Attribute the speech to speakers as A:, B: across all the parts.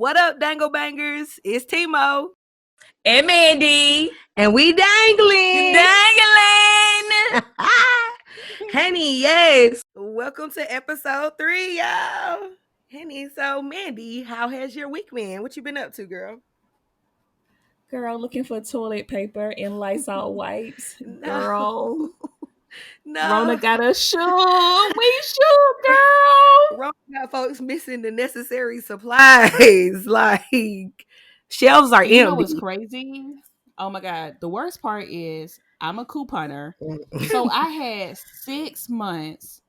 A: What up, Danglebangers? It's Timo.
B: And Mandy.
A: And we Danglin.
B: Danglin.
A: Honey, yes. Welcome to episode 3, y'all. Honey, so Mandy, how has your week been? What you been up to, girl?
B: Girl, looking for toilet paper and Lysol wipes.
A: No.
B: Girl.
A: No.
B: Rona got a shoe. We shoe, girl.
A: Rona got folks missing the necessary supplies. Like, shelves are empty.
B: You know what's crazy? Oh my God. The worst part is I'm a couponer. So I had 6 months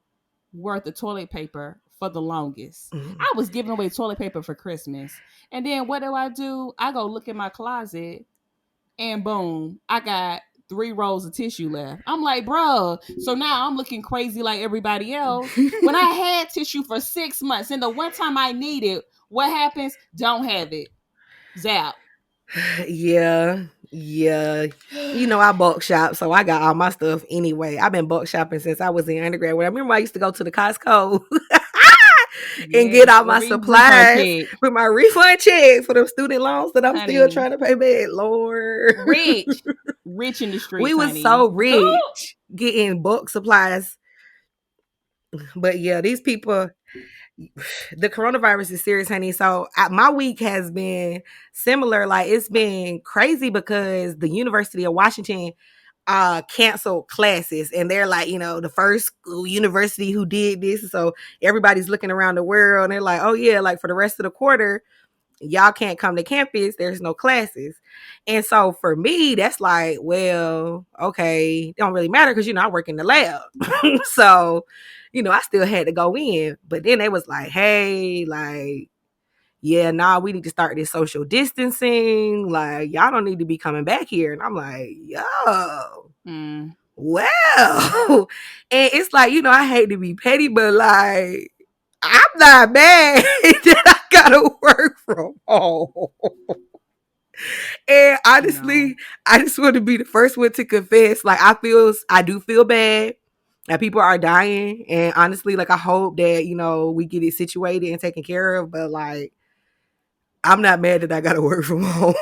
B: worth of toilet paper for the longest. I was giving away toilet paper for Christmas. And then what do? I go look in my closet and boom, I got 3 rolls of tissue left. I'm like, bro, so now I'm looking crazy like everybody else. When I had tissue for 6 months and the one time I need it, what happens? Don't have it. Zap.
A: Yeah. You know, I bulk shop, so I got all my stuff anyway. I've been bulk shopping since I was in undergrad. I remember I used to go to the Costco and get all my supplies with my refund check for the student loans that I'm still trying to pay back. Lord.
B: Rich in the streets.
A: We was so rich getting bulk supplies. But yeah, these people, the coronavirus is serious, honey. So my week has been similar. Like, it's been crazy because the University of Washington canceled classes, and they're like, you know, the first university who did this. So everybody's looking around the world and they're like, oh yeah, like for the rest of the quarter, y'all can't come to campus. There's no classes. And so for me, that's like, well, okay, it don't really matter because, you know, I work in the lab. So, you know, I still had to go in. But then they was like, hey, like, yeah, nah, we need to start this social distancing. Like, y'all don't need to be coming back here. And I'm like, yo, well. And it's like, you know, I hate to be petty, but like, I'm not mad that I gotta work from home. And honestly, I just want to be the first one to confess. Like, I do feel bad that people are dying. And honestly, like, I hope that, you know, we get it situated and taken care of. But like, I'm not mad that I gotta work from home.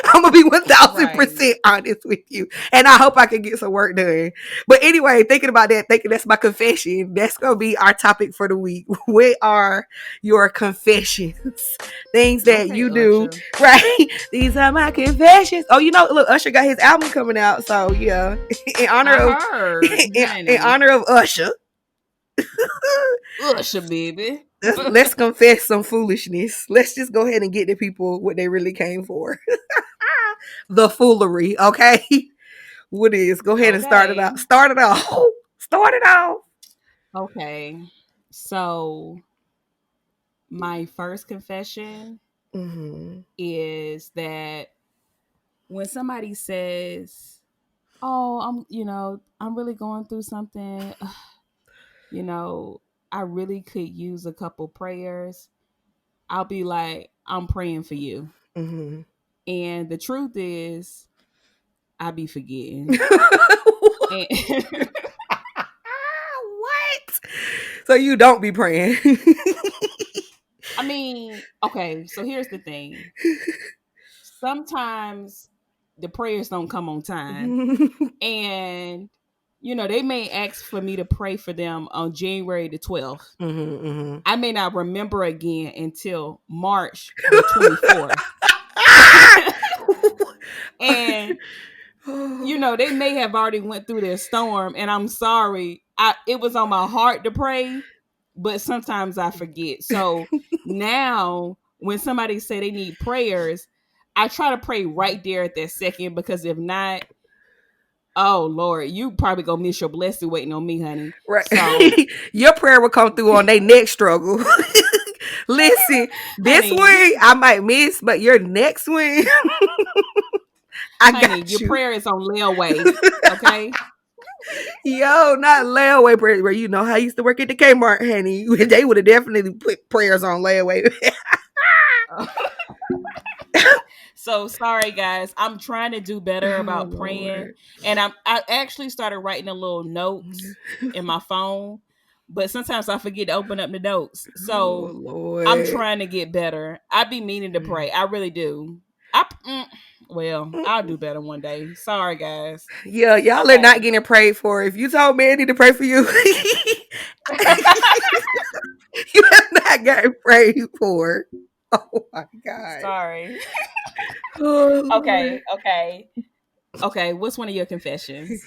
A: I'm gonna be 1,000% honest with you, and I hope I can get some work done. But anyway, thinking about that, thinking that's my confession. That's gonna be our topic for the week. What are your confessions? Things that you do, right? These are my confessions. Oh, you know, look, Usher got his album coming out, so yeah, in honor of Usher.
B: Usher, baby.
A: Let's confess some foolishness. Let's just go ahead and get the people what they really came for. The foolery, okay? What is? Go ahead and start it out. Start it off.
B: Okay. So my first confession is that when somebody says, oh, I'm really going through something, you know, I really could use a couple prayers, I'll be like, I'm praying for you. And the truth is, I be forgetting.
A: What? So you don't be praying?
B: I mean, okay, so here's the thing. Sometimes the prayers don't come on time. And, you know, they may ask for me to pray for them on January the 12th. I may not remember again until March the 24th. And, you know, they may have already went through their storm, and I'm sorry. It was on my heart to pray, but sometimes I forget. So now when somebody say they need prayers, I try to pray right there at that second, because if not, oh Lord, you probably gonna miss your blessing waiting on me, honey.
A: Right. So, your prayer will come through on their next struggle. Listen, this one I might miss, but your next one, got you.
B: Your prayer is on layaway, okay?
A: Yo, not layaway prayer. Where, you know, I used to work at the Kmart, honey. They would have definitely put prayers on layaway.
B: So sorry, guys. I'm trying to do better about praying, and I actually started writing a little notes in my phone. but sometimes I forget to open up the notes.
A: Oh
B: So I'm
A: Lord.
B: trying to get better. I be meaning to pray. I really do. Well, I'll do better one day. Sorry, guys.
A: Yeah, y'all are
B: Okay.
A: not getting prayed for. If you told Mandy to pray for you, you have not gotten prayed for. Oh my God.
B: Sorry.
A: Oh Lord.
B: Okay. Okay. Okay. What's one of your confessions?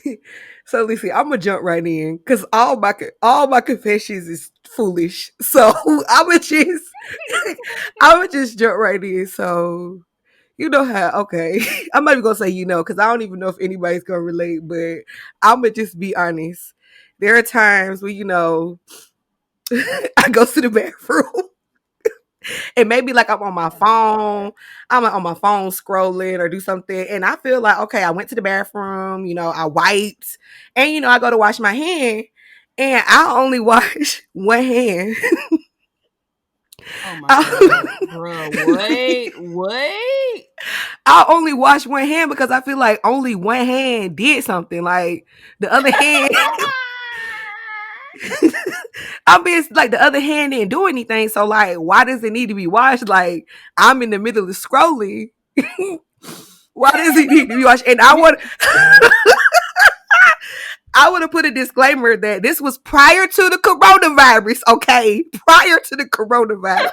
A: So listen, I'm gonna jump right in because all my confessions is foolish. So I'ma just I'ma just jump right in. So you know how? Okay, I'm not even gonna say because I don't even know if anybody's gonna relate, but I'ma just be honest. There are times where I go to the bathroom and maybe like I'm on my
B: Oh my
A: phone,
B: god.
A: I'm like on my phone scrolling or do something, and I feel like okay, I went to the bathroom, I wiped, and I go to wash my hand, and I only wash one hand.
B: Oh my god,
A: I,
B: bro. Wait, wait.
A: I only wash one hand because I feel like only one hand did something. Like the other hand, I mean, it's like the other hand didn't do anything. So like, why does it need to be washed? Like I'm in the middle of scrolling. Why does it need to be washed? And
B: You-
A: I would have put a disclaimer that this was prior to the coronavirus, okay? Prior to the coronavirus.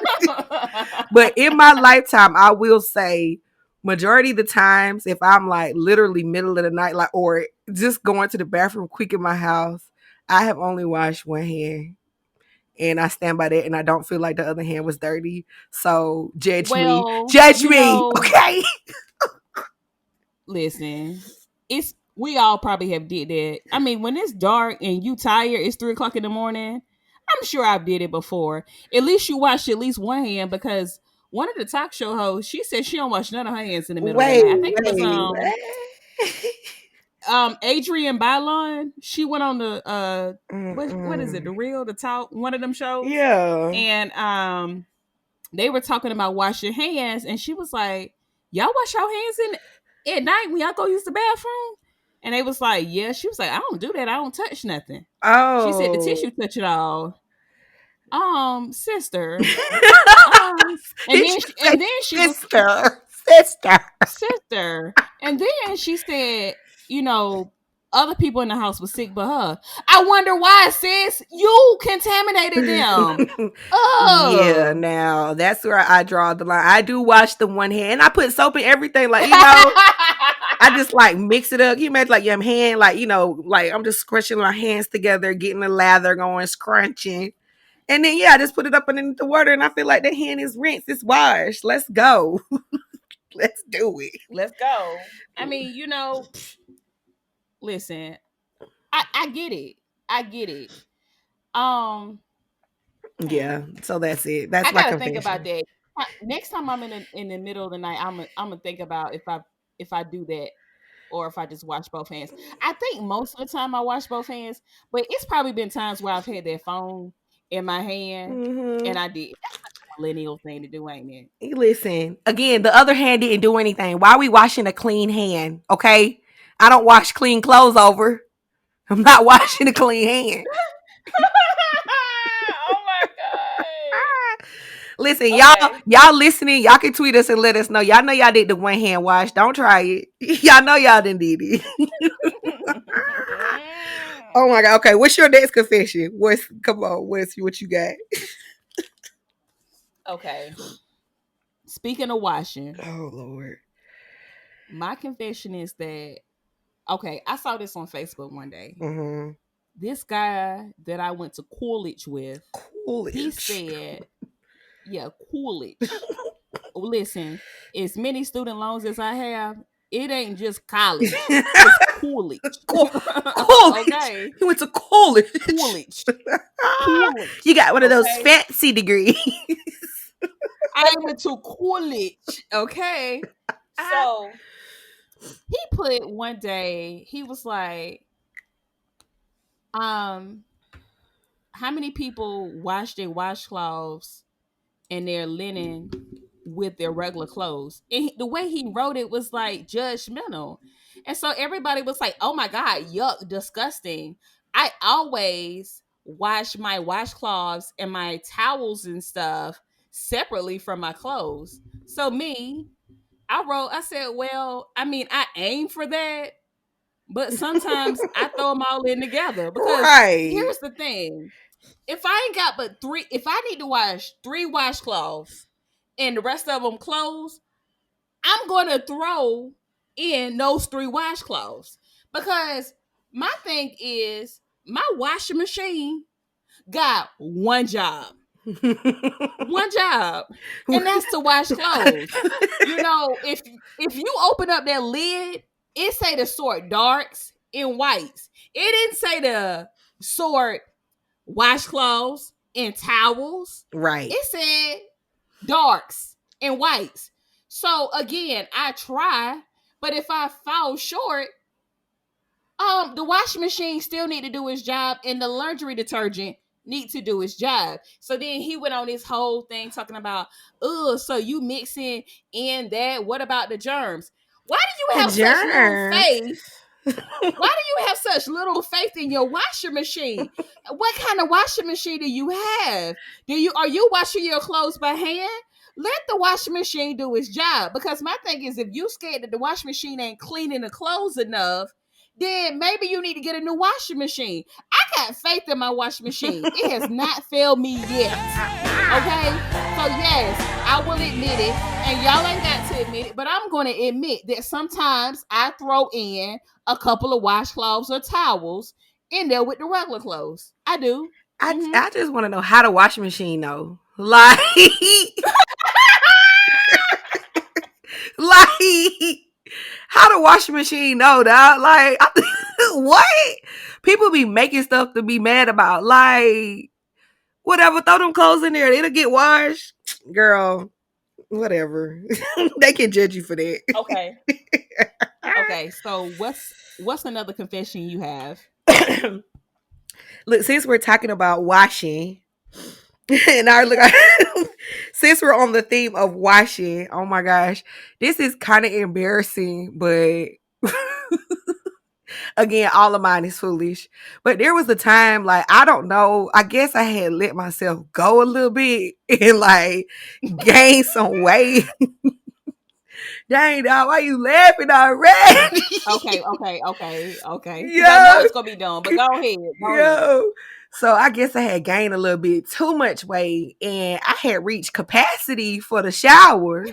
A: But in my lifetime, I will say majority of the times if I'm like literally middle of the night, like or just going to the bathroom quick in my house, I have only washed one hand. And I stand by that and I don't feel like the other hand was dirty. So judge me.
B: well,
A: Judge me, okay?
B: listen, it's we all probably have did that. I mean, when it's dark and you tired, it's 3 o'clock in the morning. I'm sure I've did it before. At least you wash at least one hand because one of the talk show hosts, she said she don't wash none of her hands in the middle of the
A: Wait,
B: night. I think it was
A: wait, what?
B: Adrian Bylon. She went on the what is it, the
A: Mm-mm.
B: real the talk, one of them shows,
A: Yeah.
B: and they were talking about wash your hands, and she was like, "Y'all wash your hands in at night when y'all go use the bathroom?" And they was like, "Yeah." She was like, "I don't do that. I don't touch nothing." She said, "The
A: Oh.
B: tissue touch it all." Sister. And
A: Did
B: then
A: you say
B: she was
A: sister? Sister.
B: sister, and then she said, you know. Other people in the house was sick, but her. I wonder why, sis. You contaminated them.
A: Yeah,
B: Oh.
A: now that's where I draw the line. I do wash the one hand. I put soap in everything. Like, I just like mix it up. You imagine like your hand, like, like I'm just scrunching my hands together, getting the lather going, scrunching. And then yeah, I just put it up underneath the water and I feel like the hand is rinsed, it's washed. Let's go. Let's do it.
B: Let's go. I mean, listen, I get it. I get it. Um, hmm.
A: Yeah, so that's it. That's
B: I
A: my
B: gotta think about
A: confession.
B: that. Next time I'm in the middle of the night, I'm gonna think about if I do that or if I just wash both hands. I think most of the time I wash both hands, but it's probably been times where I've had that phone in my hand and
A: Mm-hmm.
B: I did. That's such a millennial thing to do, ain't it?
A: Listen, again, the other hand didn't do anything. Why are we washing a clean hand? Okay. I don't wash clean clothes over. I'm not washing a clean hand.
B: Oh my god.
A: Listen, y'all,
B: Okay.
A: y'all listening, y'all can tweet us and let us know. Y'all know y'all did the one hand wash. Don't try it. Y'all know y'all didn't did it. Oh my god. Okay, what's your next confession? What's come on, what you got?
B: Okay. Speaking of washing,
A: Oh Lord.
B: my confession is that okay, I saw this on Facebook one day.
A: Mm-hmm.
B: This guy that I went to college with, he
A: Coolidge.
B: said, yeah, Coolidge. Listen, as many student loans as I have, it ain't just college. It's Coolidge.
A: Coolidge.
B: Okay?
A: He went to college.
B: Coolidge. Coolidge.
A: You got one of those
B: Okay?
A: fancy degrees.
B: I went to Coolidge. Okay? So he put one day, he was like, um, how many people wash their washcloths and their linen with their regular clothes? And the way he wrote it was like judgmental. And so everybody was like, oh my God, yuck, disgusting. I always wash my washcloths and my towels and stuff separately from my clothes. So I said, well, I mean, I aim for that, but sometimes I throw them all in together because
A: Right.
B: here's the thing. If I ain't got but three, if I need to wash 3 washcloths and the rest of them clothes, I'm going to throw in those 3 washcloths because my thing is my washing machine got one job, and that's to wash clothes. You know, if you open up that lid, it say to sort darks and whites. It didn't say to sort washcloths and towels.
A: Right.
B: It said darks and whites. So again, I try, but if I fall short, the washing machine still need to do its job, and the laundry detergent need to do its job. So then he went on this whole thing talking about, oh, so you mixing in that? What about the germs? Why do you
A: The
B: have such little
A: germs.
B: faith? Why do you have such little faith in your washing machine? What kind of washing machine do you have? Are you washing your clothes by hand? Let the washing machine do its job. Because my thing is, if you scared that the washing machine ain't cleaning the clothes enough, then maybe you need to get a new washing machine. I got faith in my washing machine. It has not failed me yet. Okay? So yes, I will admit it. And y'all ain't got to admit it, but I'm going to admit that sometimes I throw in a couple of washcloths or towels in there with the regular clothes. I do. Mm-hmm.
A: I just want to know how the washing machine know. Like like how the washing machine know, dog? Like what? People be making stuff to be mad about. Like whatever, throw them clothes in there, it'll get washed. Girl, whatever. They can judge you for that.
B: Okay. Okay. So what's another confession you have?
A: Look, since we're talking about washing, and I look, since we're on the theme of washing, oh my gosh, this is kind of embarrassing, but again, all of mine is foolish. But there was a time, like, I don't know, I guess I had let myself go a little bit and like gain some weight. Dang, dog, why you laughing already?
B: Okay. Because I know
A: Yo,
B: it's gonna be done, but go ahead. Go ahead.
A: yo. So I guess I had gained a little bit too much weight and I had reached capacity for the shower.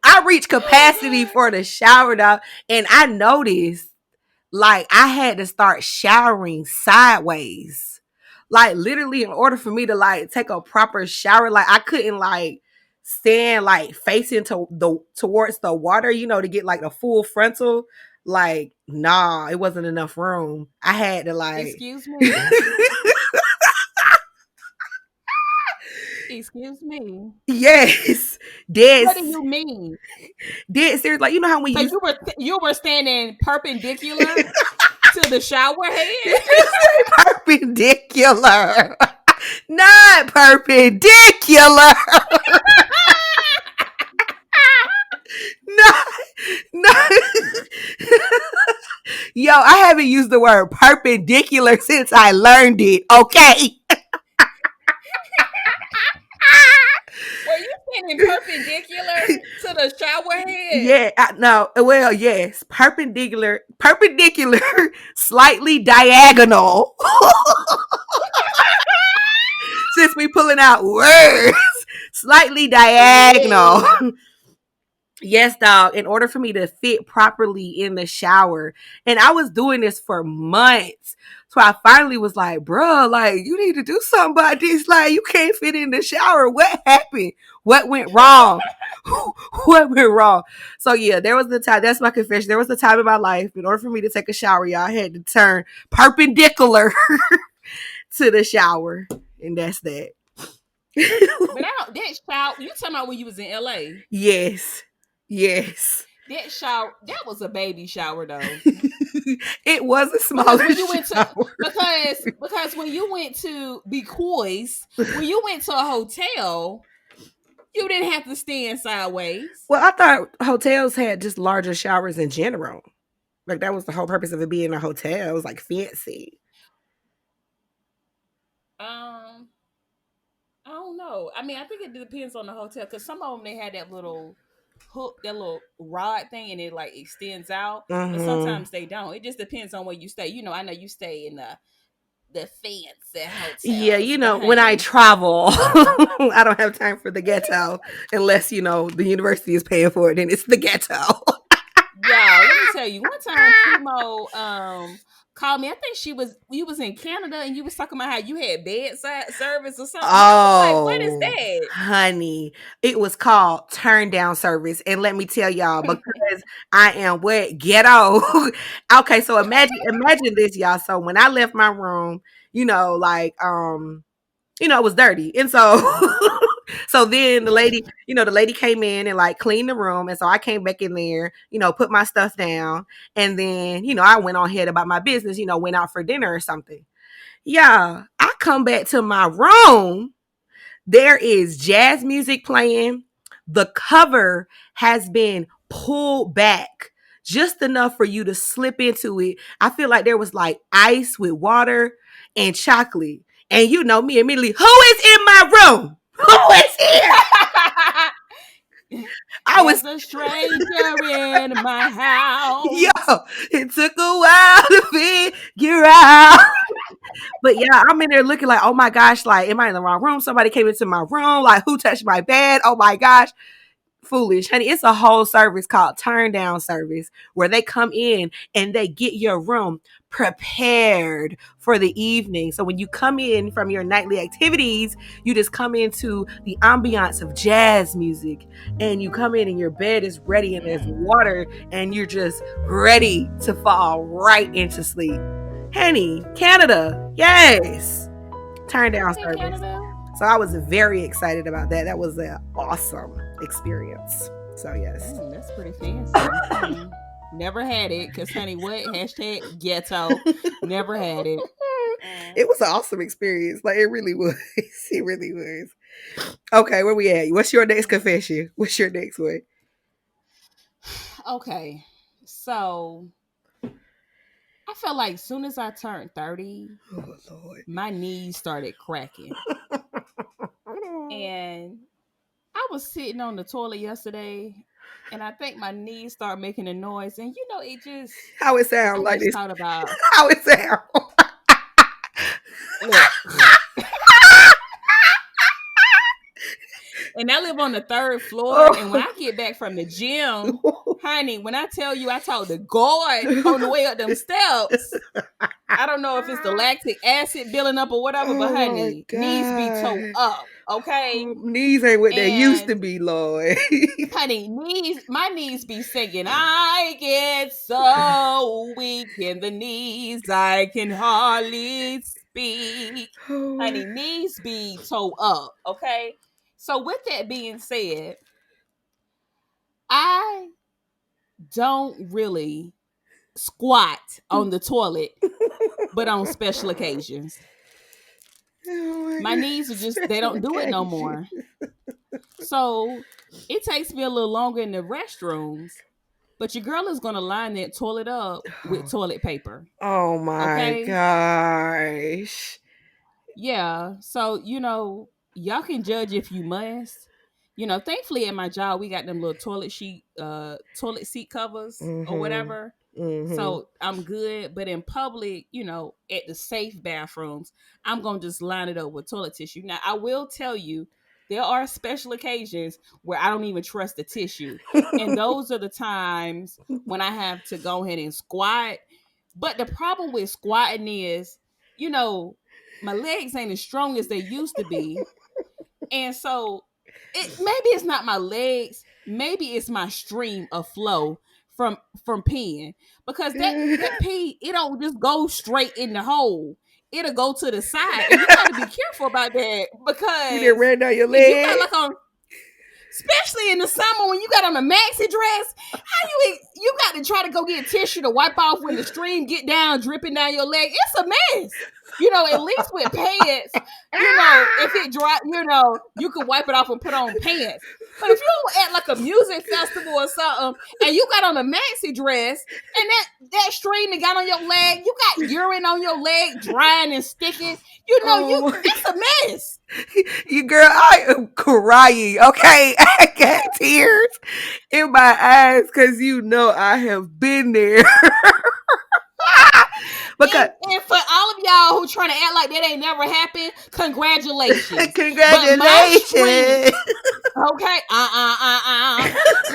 A: I reached capacity for the shower, dog, and I noticed like I had to start showering sideways. Like literally in order for me to like take a proper shower, like I couldn't like stand like facing to the towards the water, to get like the full frontal. Like, nah, it wasn't enough room. I had to like
B: Excuse me. Excuse me.
A: yes. Dead
B: What do you mean?
A: dead serious. Like, you know how when
B: So
A: you
B: you were standing perpendicular to the shower head?
A: did you say perpendicular? Not perpendicular. No, no. Yo, I haven't used the word perpendicular since I learned it. Okay.
B: Were you standing perpendicular to the shower head?
A: Yeah, no. Well, yes, perpendicular, slightly diagonal. Since we pulling out words, slightly diagonal.
B: Yes.
A: Yes, dog, in order for me to fit properly in the shower. And I was doing this for months. So I finally was like, bro, like, you need to do something about this. Like, you can't fit in the shower. What happened? What went wrong? What went wrong? So, yeah, there was the time. That's my confession. There was a time in my life, in order for me to take a shower, y'all, I had to turn perpendicular to the shower. And that's that.
B: But I don't that shower you talking about when you was in LA.
A: Yes. Yes.
B: That shower that was a baby shower though.
A: It was a
B: Because
A: smaller
B: when you went to
A: shower.
B: because when you went to Becoys, when you went to a hotel, you didn't have to stand sideways.
A: Well, I thought hotels had just larger showers in general. Like that was the whole purpose of it being a hotel. It was like fancy.
B: Um, I don't know. I mean, I think it depends on the hotel because some of them they had that little hook, that little rod thing, and it like extends out. But
A: Hmm.
B: sometimes they don't. It just depends on where you stay. I know you stay in the fancy
A: Yeah,
B: hotels, but
A: when I
B: honey,
A: travel, I don't have time for the ghetto unless the university is paying for it. Then it's the ghetto.
B: y'all, let me tell you. One time, Chemo called me. I think you was in Canada, and you was talking about how you had bedside service or something. I was like, what is
A: Oh,
B: that?
A: honey. It was called turn down service. And let me tell y'all, because I am what? Ghetto. Okay, so imagine this, y'all. So when I left my room, like it was dirty. And so so then the lady came in and like cleaned the room. And so I came back in there, put my stuff down. And then, I went on ahead about my business, went out for dinner or something. Yeah, I come back to my room. There is jazz music playing. The cover has been pulled back just enough for you to slip into it. I feel like there was like ice with water and chocolate. And you know me immediately, who is in my room? Who is here? I was,
B: There's a stranger in my
A: yo,
B: house.
A: it took a while to figure out. But yeah, I'm in there looking like, oh my gosh, like, am I in the wrong room? Somebody came into my room. Like, who touched my bed? Oh my gosh. Foolish, honey. It's a whole service called turn down service where they come in and they get your room prepared for the evening. So when you come in from your nightly activities, you just come into the ambiance of jazz music and you come in and your bed is ready and there's
B: Mm.
A: water and you're just ready to fall right into sleep. Honey, Canada, yes, turn
B: I've
A: down
B: been in
A: service.
B: Canada.
A: So I was very excited about that. That was an awesome experience. So yes.
B: That's pretty fancy. Never had it because, honey, what? Hashtag ghetto. Never had it. Mm.
A: It was an awesome experience. Like it really was. It really was. Okay, where we at? What's your next confession? What's your next one?
B: Okay. So I felt like as soon as I turned 30,
A: Oh Lord.
B: my knees started cracking. And I was sitting on the toilet yesterday and I think my knees started making a noise. And
A: How it sound
B: I
A: like
B: just
A: this?
B: thought about,
A: How it sound?
B: look, and I live on the third floor. And when I get back from the gym, honey, when I tell you I talked to God on the way up them steps, I don't know if it's the lactic acid building up or whatever, but
A: Oh my
B: honey, knees be toe
A: god.
B: up, okay?
A: Knees ain't what they used to
B: And
A: be, Lord.
B: honey, my knees be singing. I get so weak in the knees, I can hardly speak.
A: Oh,
B: Honey, knees be toe up, okay? So with that being said, I don't really squat on the toilet, but on special occasions.
A: oh my
B: My
A: god.
B: knees are just, they
A: Special
B: don't do it no
A: occasion.
B: more. So it takes me a little longer in the restrooms, but your girl is gonna line that toilet up with toilet paper.
A: Oh my
B: Okay.
A: gosh.
B: Yeah. So, y'all can judge if you must. Thankfully at my job we got them little toilet seat covers or
A: Mm-hmm.
B: whatever.
A: Mm-hmm.
B: So I'm good. But in public, at the safe bathrooms, I'm gonna just line it up with toilet tissue. Now I will tell you, there are special occasions where I don't even trust the tissue. And those are the times when I have to go ahead and squat. But the problem with squatting is, you know, my legs ain't as strong as they used to be. And so maybe it's not my legs, maybe it's my stream of flow from peeing. Because that pee, it don't just go straight in the hole. It'll go to the side. And you gotta be careful about that
A: You didn't
B: because
A: ran down your
B: if you got
A: leg.
B: like on, especially in the summer when you got on a maxi dress, how you got to try to go get tissue to wipe off when the stream get down dripping down your leg. It's a mess. At least with pants, if it dry, you could wipe it off and put on pants. But if you at like a music festival or something, and you got on a maxi dress, and that string that got on your leg, you got urine on your leg, drying and sticking.
A: Oh my,
B: It's a mess.
A: you girl, I am crying. Okay, I got tears in my eyes because I have been there. Because
B: And for all of y'all who trying to act like that ain't never happened, congratulations. But my stream,
A: congratulations.
B: okay,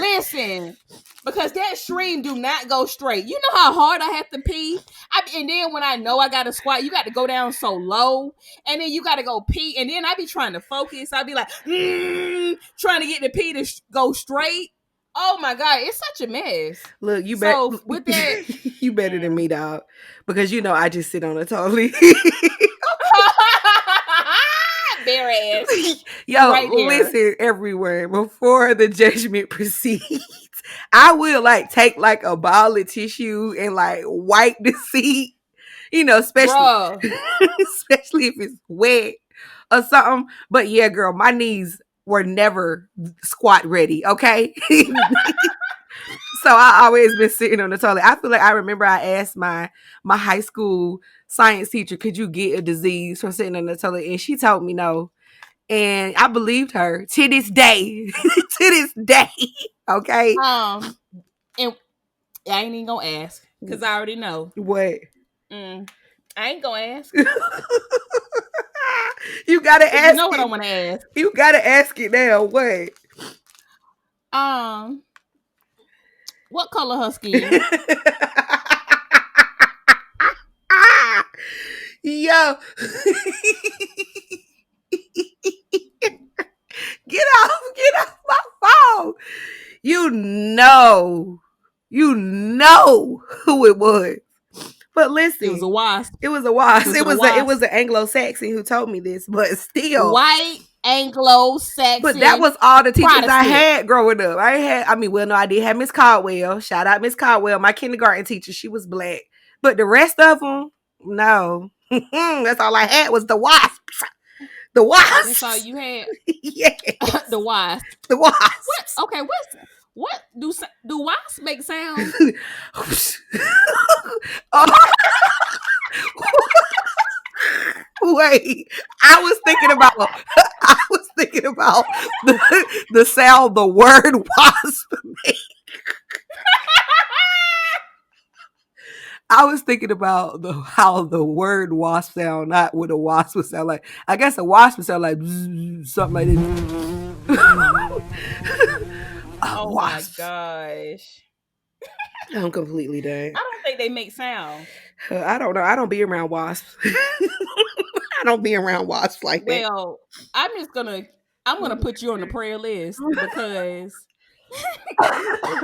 B: listen, because that stream do not go straight. You know how hard I have to pee, and then when I know I got to squat, you got to go down so low, and then you got to go pee, and then I be trying to focus. I be like, trying to get the pee to go straight. Oh my god, it's such a mess.
A: Look, you bet.
B: So with that,
A: You better than me, dog. Because I just sit on a toilet.
B: bare ass
A: Yo,
B: right there.
A: listen, everywhere before the judgment proceeds, I will take a ball of tissue and wipe the seat. Especially
B: Bruh.
A: especially if it's wet or something. But yeah, girl, my knees were never squat ready. Okay. So I always been sitting on the toilet. I feel like I remember I asked my high school science teacher, could you get a disease from sitting on the toilet? And she told me no. And I believed her to this day. To this day. Okay.
B: And I ain't even gonna ask because I already know.
A: What?
B: Mm, I ain't gonna ask
A: You gotta
B: because you
A: ask
B: know what I
A: it.
B: want to ask.
A: You gotta ask it now. What?
B: Um, what color her skin?
A: Yo. Get off my phone. You know. You know who it was. But
B: It was
A: listen,
B: a wasp.
A: it was a wasp.
B: Was it
A: It
B: a
A: was it
B: wasp?
A: was an Anglo-Saxon who told me this, but still.
B: White
A: But that
B: Anglo-Saxon
A: was all the teachers I
B: Protestant.
A: had growing up. No, I did have Miss Caldwell. Shout out Miss Caldwell, my kindergarten teacher. She was black. But the rest of them, no. That's all I had was the wasps. The
B: That's all
A: wasps.
B: you had.
A: Yes.
B: The wasp.
A: The
B: What?
A: wasps.
B: Okay. What do wasps make sounds?
A: Oh, wait. I was thinking about the sound the word wasp. I was thinking about how the word wasp sound, not what a wasp would sound like. I guess a wasp would sound like bzz, something like this.
B: Oh my
A: Wasps.
B: gosh.
A: I'm completely done.
B: I don't think they make sounds.
A: I don't know. I don't be around wasps. I don't be around wasps like that.
B: Well, I'm gonna put you on the prayer list because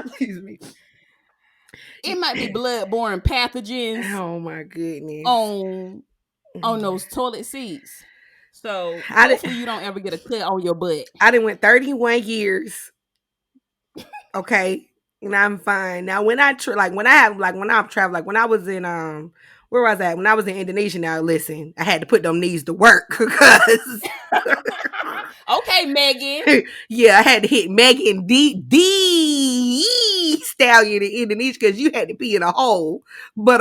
A: Excuse me.
B: it might be blood-borne pathogens
A: Oh my goodness.
B: on those toilet seats. So
A: I did,
B: hopefully you don't ever get a cut on your butt.
A: I done went 31 years. Okay. And I'm fine. Now when I when I've traveled, like when I was in where was I at? When I was in Indonesia, now listen, I had to put them knees to work because
B: Okay, Megan.
A: yeah, I had to hit Megan D stallion in Indonesia because you had to pee in a hole, but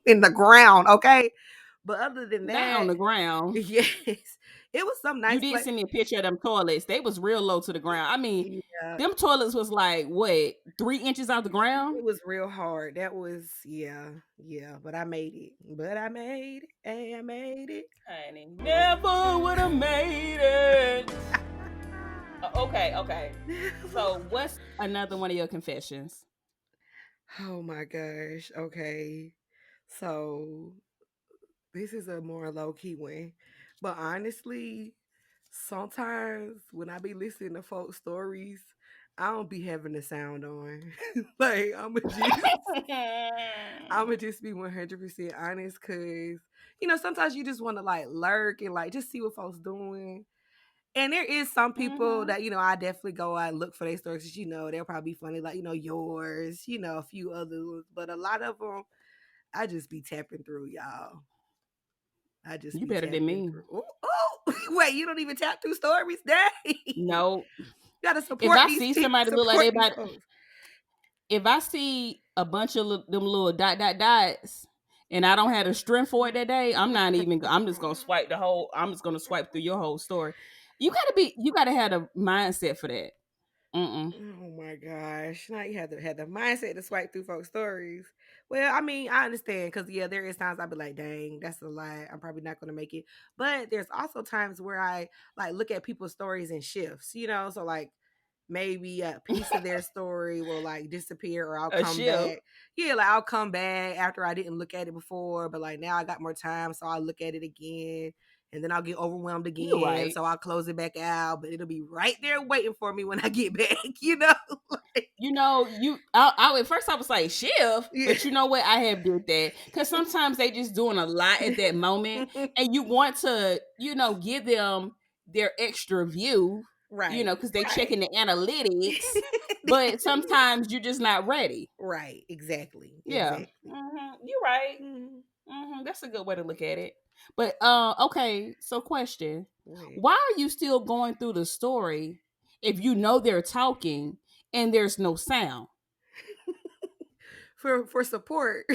A: in the ground, okay. But other than
B: Not on
A: that,
B: the ground.
A: yes, it was some
B: You
A: nice
B: did
A: place.
B: send me a picture of them toilets. They was real low to the ground. I mean,
A: Yeah,
B: them toilets was like what 3 inches off the ground.
A: it was real hard. That was yeah. But I made it. But I made it. Hey, I made it.
B: Honey, never would have made it. Okay. So, what's another one of your confessions?
A: Oh my gosh. Okay. So this is a more low key one. But honestly, sometimes when I be listening to folk stories, I don't be having the sound on. Like I'ma just be 100% honest because sometimes you just want to lurk and just see what folks doing. And there is some people
B: Mm-hmm.
A: that I definitely go out and look for their stories. 'Cause, they'll probably be funny, like yours, a few others, but a lot of them I just be tapping through, y'all. I just
B: You
A: be
B: better than
A: tapping
B: me.
A: through. Oh, wait, you don't even tap through stories? Dang.
B: No.
A: Gotta
B: If
A: support
B: I
A: these
B: see
A: people,
B: somebody look like
A: support
B: they
A: these
B: about,
A: folks.
B: if I see a bunch of them little dots, and I don't have the strength for it that day, I'm not even. I'm just gonna swipe the whole. I'm just gonna swipe through your whole story. You gotta have a mindset for that. Mm-mm.
A: Oh my gosh. Now you have the mindset to swipe through folks' stories. Well, I mean, I understand because yeah, there is times I'll be like, dang, that's a lie. I'm probably not gonna make it. But there's also times where I like look at people's stories in shifts, so like maybe a piece of their story will like disappear or I'll
B: A
A: come
B: shift.
A: back. Yeah, like I'll come back after I didn't look at it before, but like now I got more time, so I'll look at it again and then I'll get overwhelmed
B: You
A: again.
B: right.
A: So I'll close it back out, but it'll be right there waiting for me when I get back. Like,
B: I at first I was like shift,
A: yeah.
B: but you know what? I have did that because sometimes they just doing a lot at that moment, and you want to, give them their extra view,
A: Right,
B: because they
A: right.
B: checking the analytics, but sometimes you're just not ready.
A: Right, exactly,
B: Yeah,
A: exactly.
B: you're right.
A: Mhm.
B: That's a good way to look at it. But okay. So, question:
A: Wait.
B: why are you still going through the story if you know they're talking and there's no sound?
A: For support.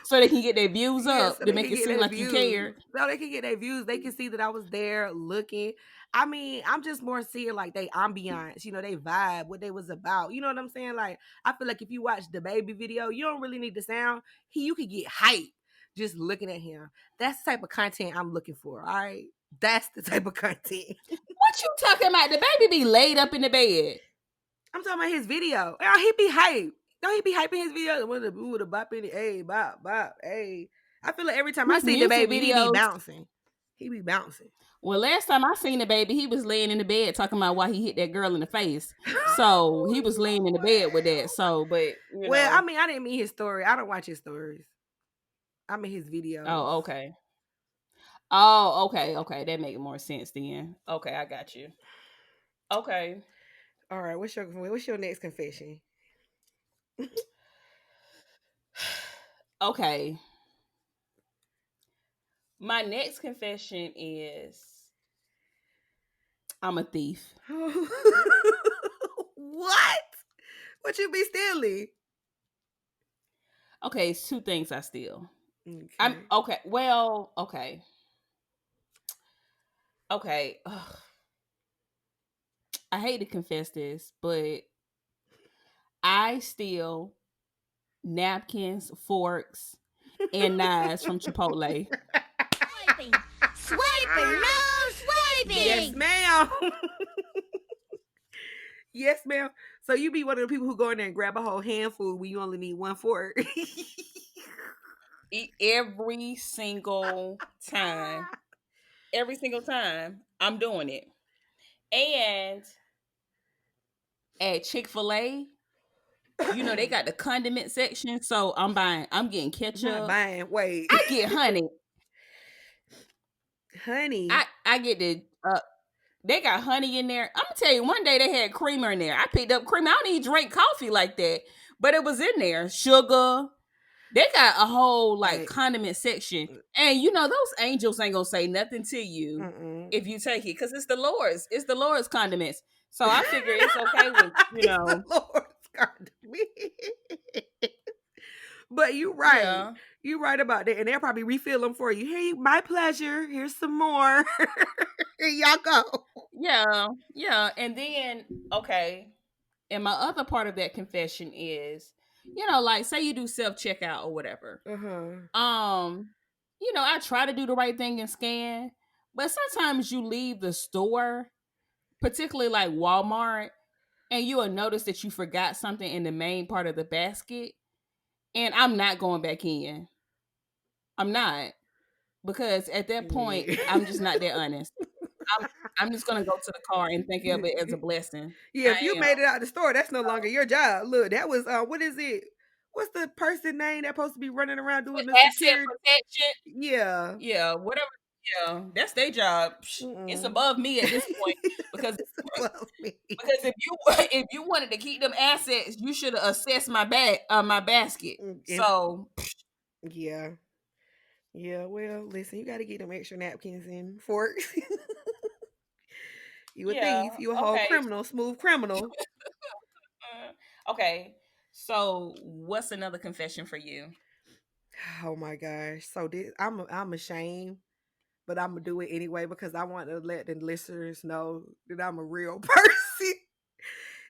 B: So they can get their views
A: Yeah,
B: up
A: so
B: to
A: they
B: make
A: can
B: it
A: get
B: seem
A: their
B: like you
A: views.
B: cared.
A: No, they can get their views. They can see that I was there looking. I mean, I'm just more seeing like they ambiance, they vibe, what they was about. You know what I'm saying? Like, I feel like if you watch the baby video, you don't really need the sound. You could get hype just looking at him. That's the type of content I'm looking for. All right. That's the type of content.
B: What you talking about? The baby be laid up in the bed.
A: I'm talking about his video. Oh, he be hype. Don't he be hyping his video? With the bop in it, hey, bop, bop, hey. I feel like every time I
B: His
A: see the
B: music
A: baby, he be
B: videos.
A: bouncing. He be bouncing.
B: Well, last time I seen the baby, he was laying in the bed talking about why he hit that girl in the face. So he was laying in the bed with that. So, but
A: Well, I mean, I didn't mean his story. I don't watch his stories. I mean his videos.
B: oh, okay. Oh, okay, okay. That make more sense then. Okay, I got you. Okay.
A: All right, what's your next confession?
B: Okay. My next confession is I'm a thief.
A: What? What you be stealing?
B: Okay, it's two things I steal. I'm
A: Okay.
B: okay. Well, okay. Okay. Ugh. I hate to confess this, but I steal napkins, forks, and knives from Chipotle.
C: Swiping, swiping, no
A: Yes,
C: swiping.
A: ma'am. Yes, ma'am. So you be one of the people who go in there and grab a whole handful when you only need one fork.
B: Every single time. Every single time I'm doing it. And at Chick-fil-A, they got the condiment section. So I'm getting
A: Not
B: ketchup.
A: buying. Wait,
B: I get honey.
A: honey.
B: I get they got honey in there. I'm gonna tell you, one day they had creamer in there. I picked up creamer. I don't even drink coffee like that, but it was in there. Sugar. They got a whole like
A: Hey,
B: condiment section, and those angels ain't gonna say nothing to you
A: mm-mm.
B: if you take it because it's the Lord's. It's the Lord's condiments. So I figure it's okay when
A: It's the Lord's garden. But you right.
B: yeah,
A: You right about that. And they'll probably refill them for you. Hey, my pleasure. Here's some more. Here y'all go.
B: yeah. And then okay, and my other part of that confession is, like say you do self checkout or whatever.
A: Uh-huh.
B: I try to do the right thing and scan, but sometimes you leave the store, particularly like Walmart, and you will notice that you forgot something in the main part of the basket. And I'm not going back in. I'm not. Because at that point,
A: Yeah.
B: I'm just not that honest. I'm I'm just gonna go to the car and think of it as a blessing.
A: Yeah, if
B: I
A: you
B: am.
A: made it out the store, that's no longer your job. Look, that was what is it? What's the person name that's supposed to be running around doing
B: With
A: the
B: asset
A: security?
B: protection,
A: Yeah.
B: yeah, whatever. Yeah, that's their job. It's
A: Mm-mm.
B: above me at this point because
A: It's above me.
B: if you if you wanted to keep them assets, you should have assessed my basket.
A: And
B: So
A: yeah. Yeah, well, listen, you got to get them extra napkins and forks. You a
B: Yeah.
A: thief. You a whole
B: Okay.
A: criminal, smooth criminal.
B: Okay. So, what's another confession for you?
A: Oh my gosh. So this, I'm ashamed, but I'm gonna do it anyway because I want to let the listeners know that I'm a real person.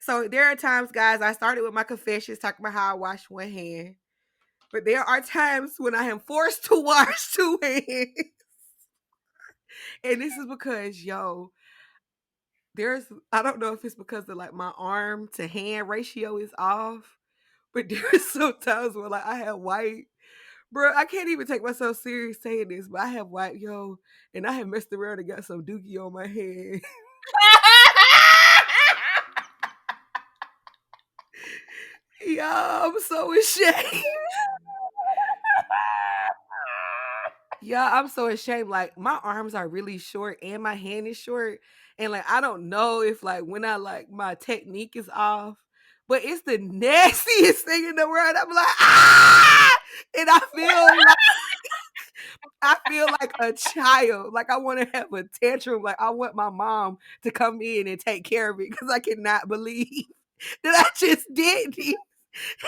A: So there are times, guys, I started with my confessions talking about how I wash one hand, but there are times when I am forced to wash two hands, and this is because there's I don't know if it's because of like my arm to hand ratio is off, but there's some times where like I have white. Bro, I can't even take myself serious saying this, but I have white, and I have messed around and got some dookie on my head. I'm so ashamed. I'm so ashamed. Like my arms are really short and my hand is short. And like I don't know if like when I like my technique is off, but it's the nastiest thing in the world. I'm like, ah! And I feel like a child. Like I want to have a tantrum. Like I want my mom to come in and take care of it because I cannot believe that I just did this.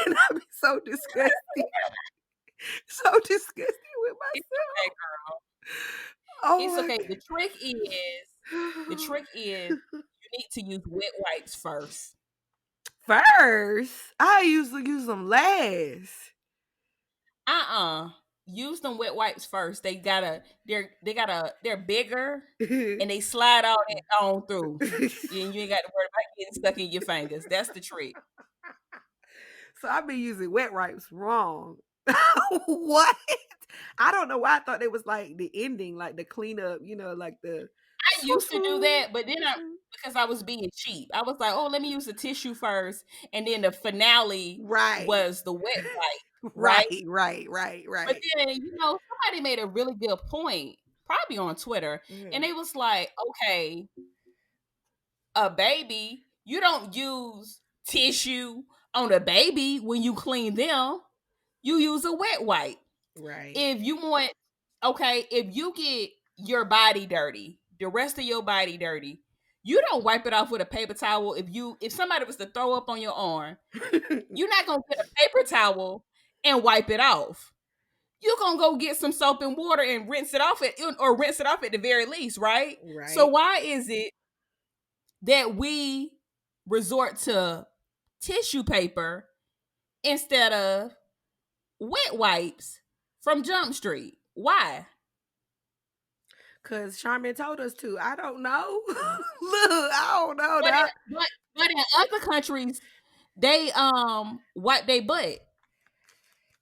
A: And I'm so disgusted. So disgusted with
B: It's okay,
A: myself.
B: girl.
A: Oh
B: It's
A: my
B: okay. The trick is
A: god.
B: you need to use wet wipes first.
A: First, I usually use them last.
B: Uh-uh. Use them wet wipes first. They're bigger and they slide all that on through. And you ain't got to worry about getting stuck in your fingers. That's the trick.
A: So I've been using wet wipes wrong. What? I don't know why I thought it was like the ending, like the cleanup, like the
B: I used to do
A: swoo.
B: that, but then because I was being cheap, I was like, oh, let me use the tissue first, and then the finale
A: Right.
B: was the wet wipe, right?
A: Right, right, right,
B: But
A: right.
B: then somebody made a really good point, probably on Twitter, and
A: Mhm.
B: they was like, okay, a baby, you don't use tissue on a baby when you clean them. You use a wet wipe.
A: Right.
B: If you want, okay, if you get your body dirty, the rest of your body dirty, you don't wipe it off with a paper towel. If somebody was to throw up on your arm, you're not gonna get a paper towel and wipe it off. You're gonna go get some soap and water and rinse it off at the very least, right? So
A: Right.
B: why is it that we resort to tissue paper instead of wet wipes from Jump Street? Why?
A: Cause Charmin told us to. I don't know. Look, I don't know
B: But in,
A: that.
B: but in other countries, they wipe their butt.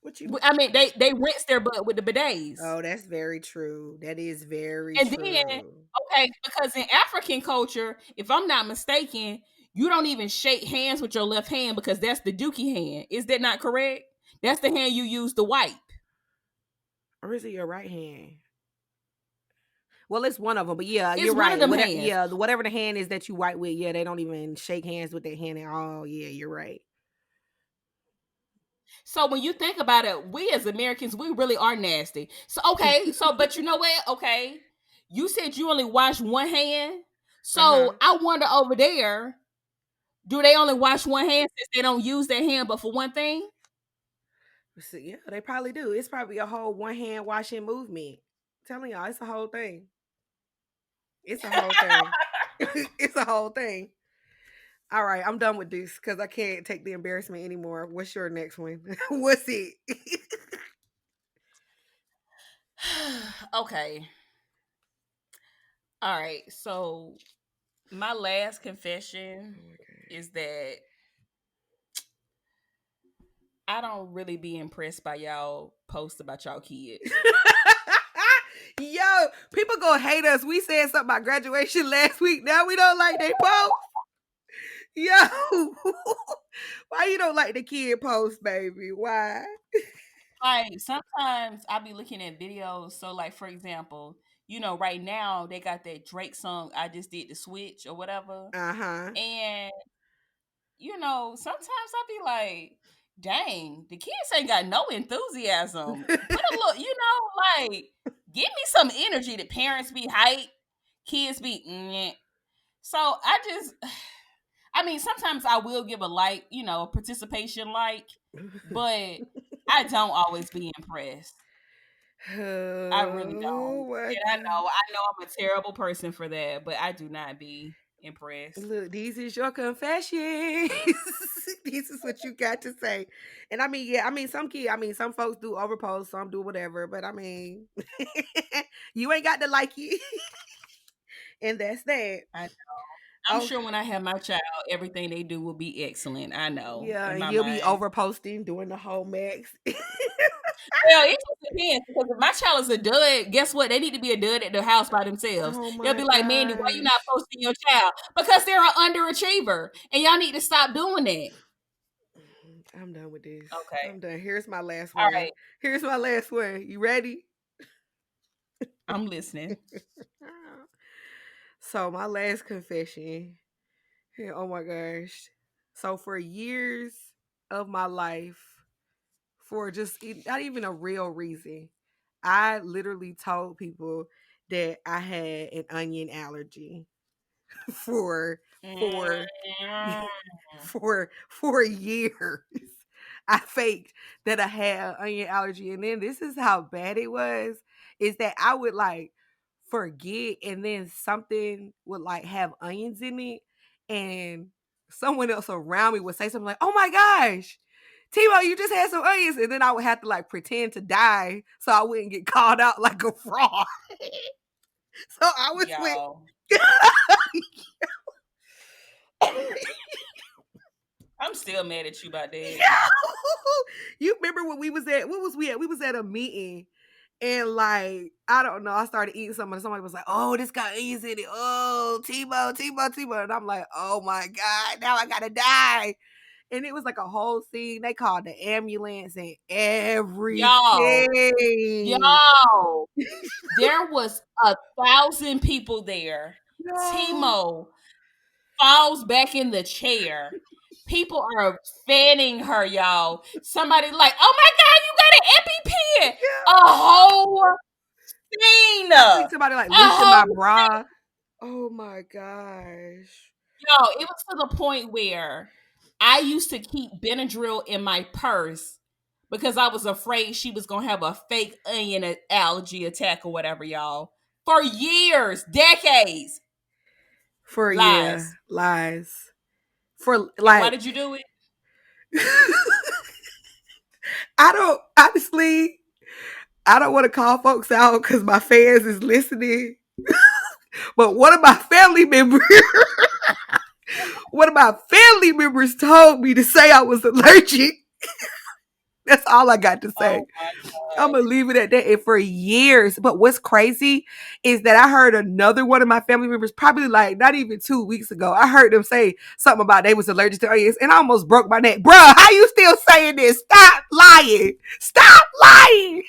A: What you
B: I mean, they rinse their butt with the bidets.
A: Oh, that's very true. That is very
B: And then,
A: true.
B: okay, because in African culture, if I'm not mistaken, you don't even shake hands with your left hand because that's the dookie hand. Is that not correct? That's the hand you use to wipe.
A: Or is it your right hand? Well, it's one of them, but yeah,
B: It's
A: you're
B: one of
A: right.
B: them
A: Whatever,
B: hands.
A: yeah, whatever the hand is that you wipe with, yeah, they don't even shake hands with their hand at all. Yeah, you're right.
B: So when you think about it, we as Americans, we really are nasty. So okay, but you know what? Okay, you said you only wash one hand.
A: Uh huh.
B: So I wonder over there, do they only wash one hand since they don't use their hand but for one thing?
A: So, yeah, they probably do. It's probably a whole one hand washing movement. I'm telling y'all, it's a whole thing. It's a whole thing. It's a whole thing. All right, I'm done with this because I can't take the embarrassment anymore. What's your next one? What's it?
B: Okay. All right. So my last confession
A: Oh my
B: is that I don't really be impressed by y'all posts about y'all kids.
A: Yo, people gonna hate us. We said something about graduation last week. Now we don't like they post. Yo, why you don't like the kid post, baby? Why?
B: Like sometimes I be looking at videos. So like for example, right now they got that Drake song I just did the switch or whatever.
A: Uh huh.
B: And sometimes I be like, dang, the kids ain't got no enthusiasm. Put a little, like, give me some energy. The parents be hype, kids be meh. So I mean, sometimes I will give a like, participation like, but I don't always be impressed. I really don't.
A: Oh my
B: And
A: god.
B: I know I'm a terrible person for that, but I do not be impressed.
A: Look, these is your confessions. This is what you got to say. And I mean, yeah, I mean, some folks do overpost, some do whatever, but I mean, you ain't got to like it. And that's that.
B: I'm
A: Oh,
B: sure when I have my child, everything they do will be excellent. I know
A: yeah,
B: in
A: and
B: my
A: you'll be
B: mind.
A: overposting, doing the whole max.
B: Well, it just depends because if my child is a dud, guess what? They need to be a dud at the house by themselves.
A: Oh
B: They'll
A: my
B: be like, Mandy, why you not
A: gosh.
B: posting your child? Because they're an underachiever, and y'all need to stop doing that.
A: I'm done with this.
B: Okay,
A: I'm done. Here's my last
B: all
A: one.
B: right,
A: Here's my last one. You ready?
B: I'm listening.
A: So my last confession. Yeah, oh my gosh. So for years of my life, for just not even a real reason, I literally told people that I had an onion allergy for for
B: Mm.
A: for years. I faked that I had an onion allergy, and then this is how bad it was. Is that I would like forget, and then something would like have onions in it, and someone else around me would say something like, "Oh my gosh, Timo, you just had some onions," and then I would have to like pretend to die so I wouldn't get called out like a fraud. So I was with.
B: Y'all, I'm still mad at you about that.
A: Yo! You remember when we was at what was we at? We was at a meeting and like I don't know, I started eating something and somebody was like, "Oh, this got onions in it. Oh, Timo," and I'm like, "Oh my god, now I gotta die." And it was like a whole scene. They called the ambulance and
B: Y'all,
A: everything.
B: y'all, there was 1,000 people there.
A: No.
B: Timo falls back in the chair. People are fanning her, y'all. Somebody like, oh my god, you got an EpiPen. A
A: Yeah.
B: whole scene.
A: I think somebody like
B: A
A: loosened
B: whole
A: my bra. Oh my gosh.
B: Yo, it was to the point where I used to keep Benadryl in my purse because I was afraid she was gonna have a fake onion allergy attack or whatever, y'all. For years, decades,
A: For yeah,
B: lies.
A: lies. For
B: And why
A: like
B: did you do it?
A: I don't honestly I don't want to call folks out because my fans is listening. But one of my family members one of my family members told me to say I was allergic. That's all I got to say.
B: Oh my
A: I'm
B: god.
A: gonna leave it at that. And for years, but what's crazy is that I heard another one of my family members, probably like not even 2 weeks ago. I heard them say something about they was allergic to onions, and I almost broke my neck. Bruh, how you still saying this? Stop lying! Stop lying!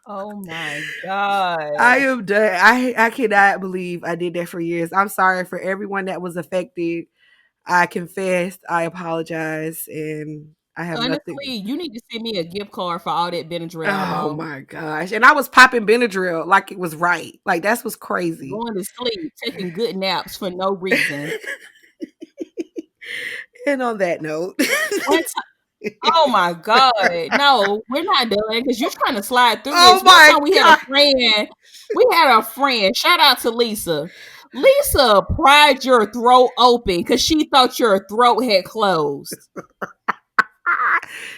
B: Oh my god.
A: I am done. I cannot believe I did that for years. I'm sorry for everyone that was affected. I confessed. I apologize, and I have
B: Honestly,
A: nothing.
B: you need to send me a gift card for all that Benadryl I
A: Oh
B: bought.
A: my gosh! And I was popping Benadryl like it was right. Like that's what's crazy.
B: Going to sleep, taking good naps for no reason.
A: And on that note,
B: One Oh my god. No, we're not done because you're trying to slide through
A: oh
B: this. One
A: my
B: time
A: god!
B: we had a friend, shout out to Lisa. Lisa pried your throat open because she thought your throat had closed.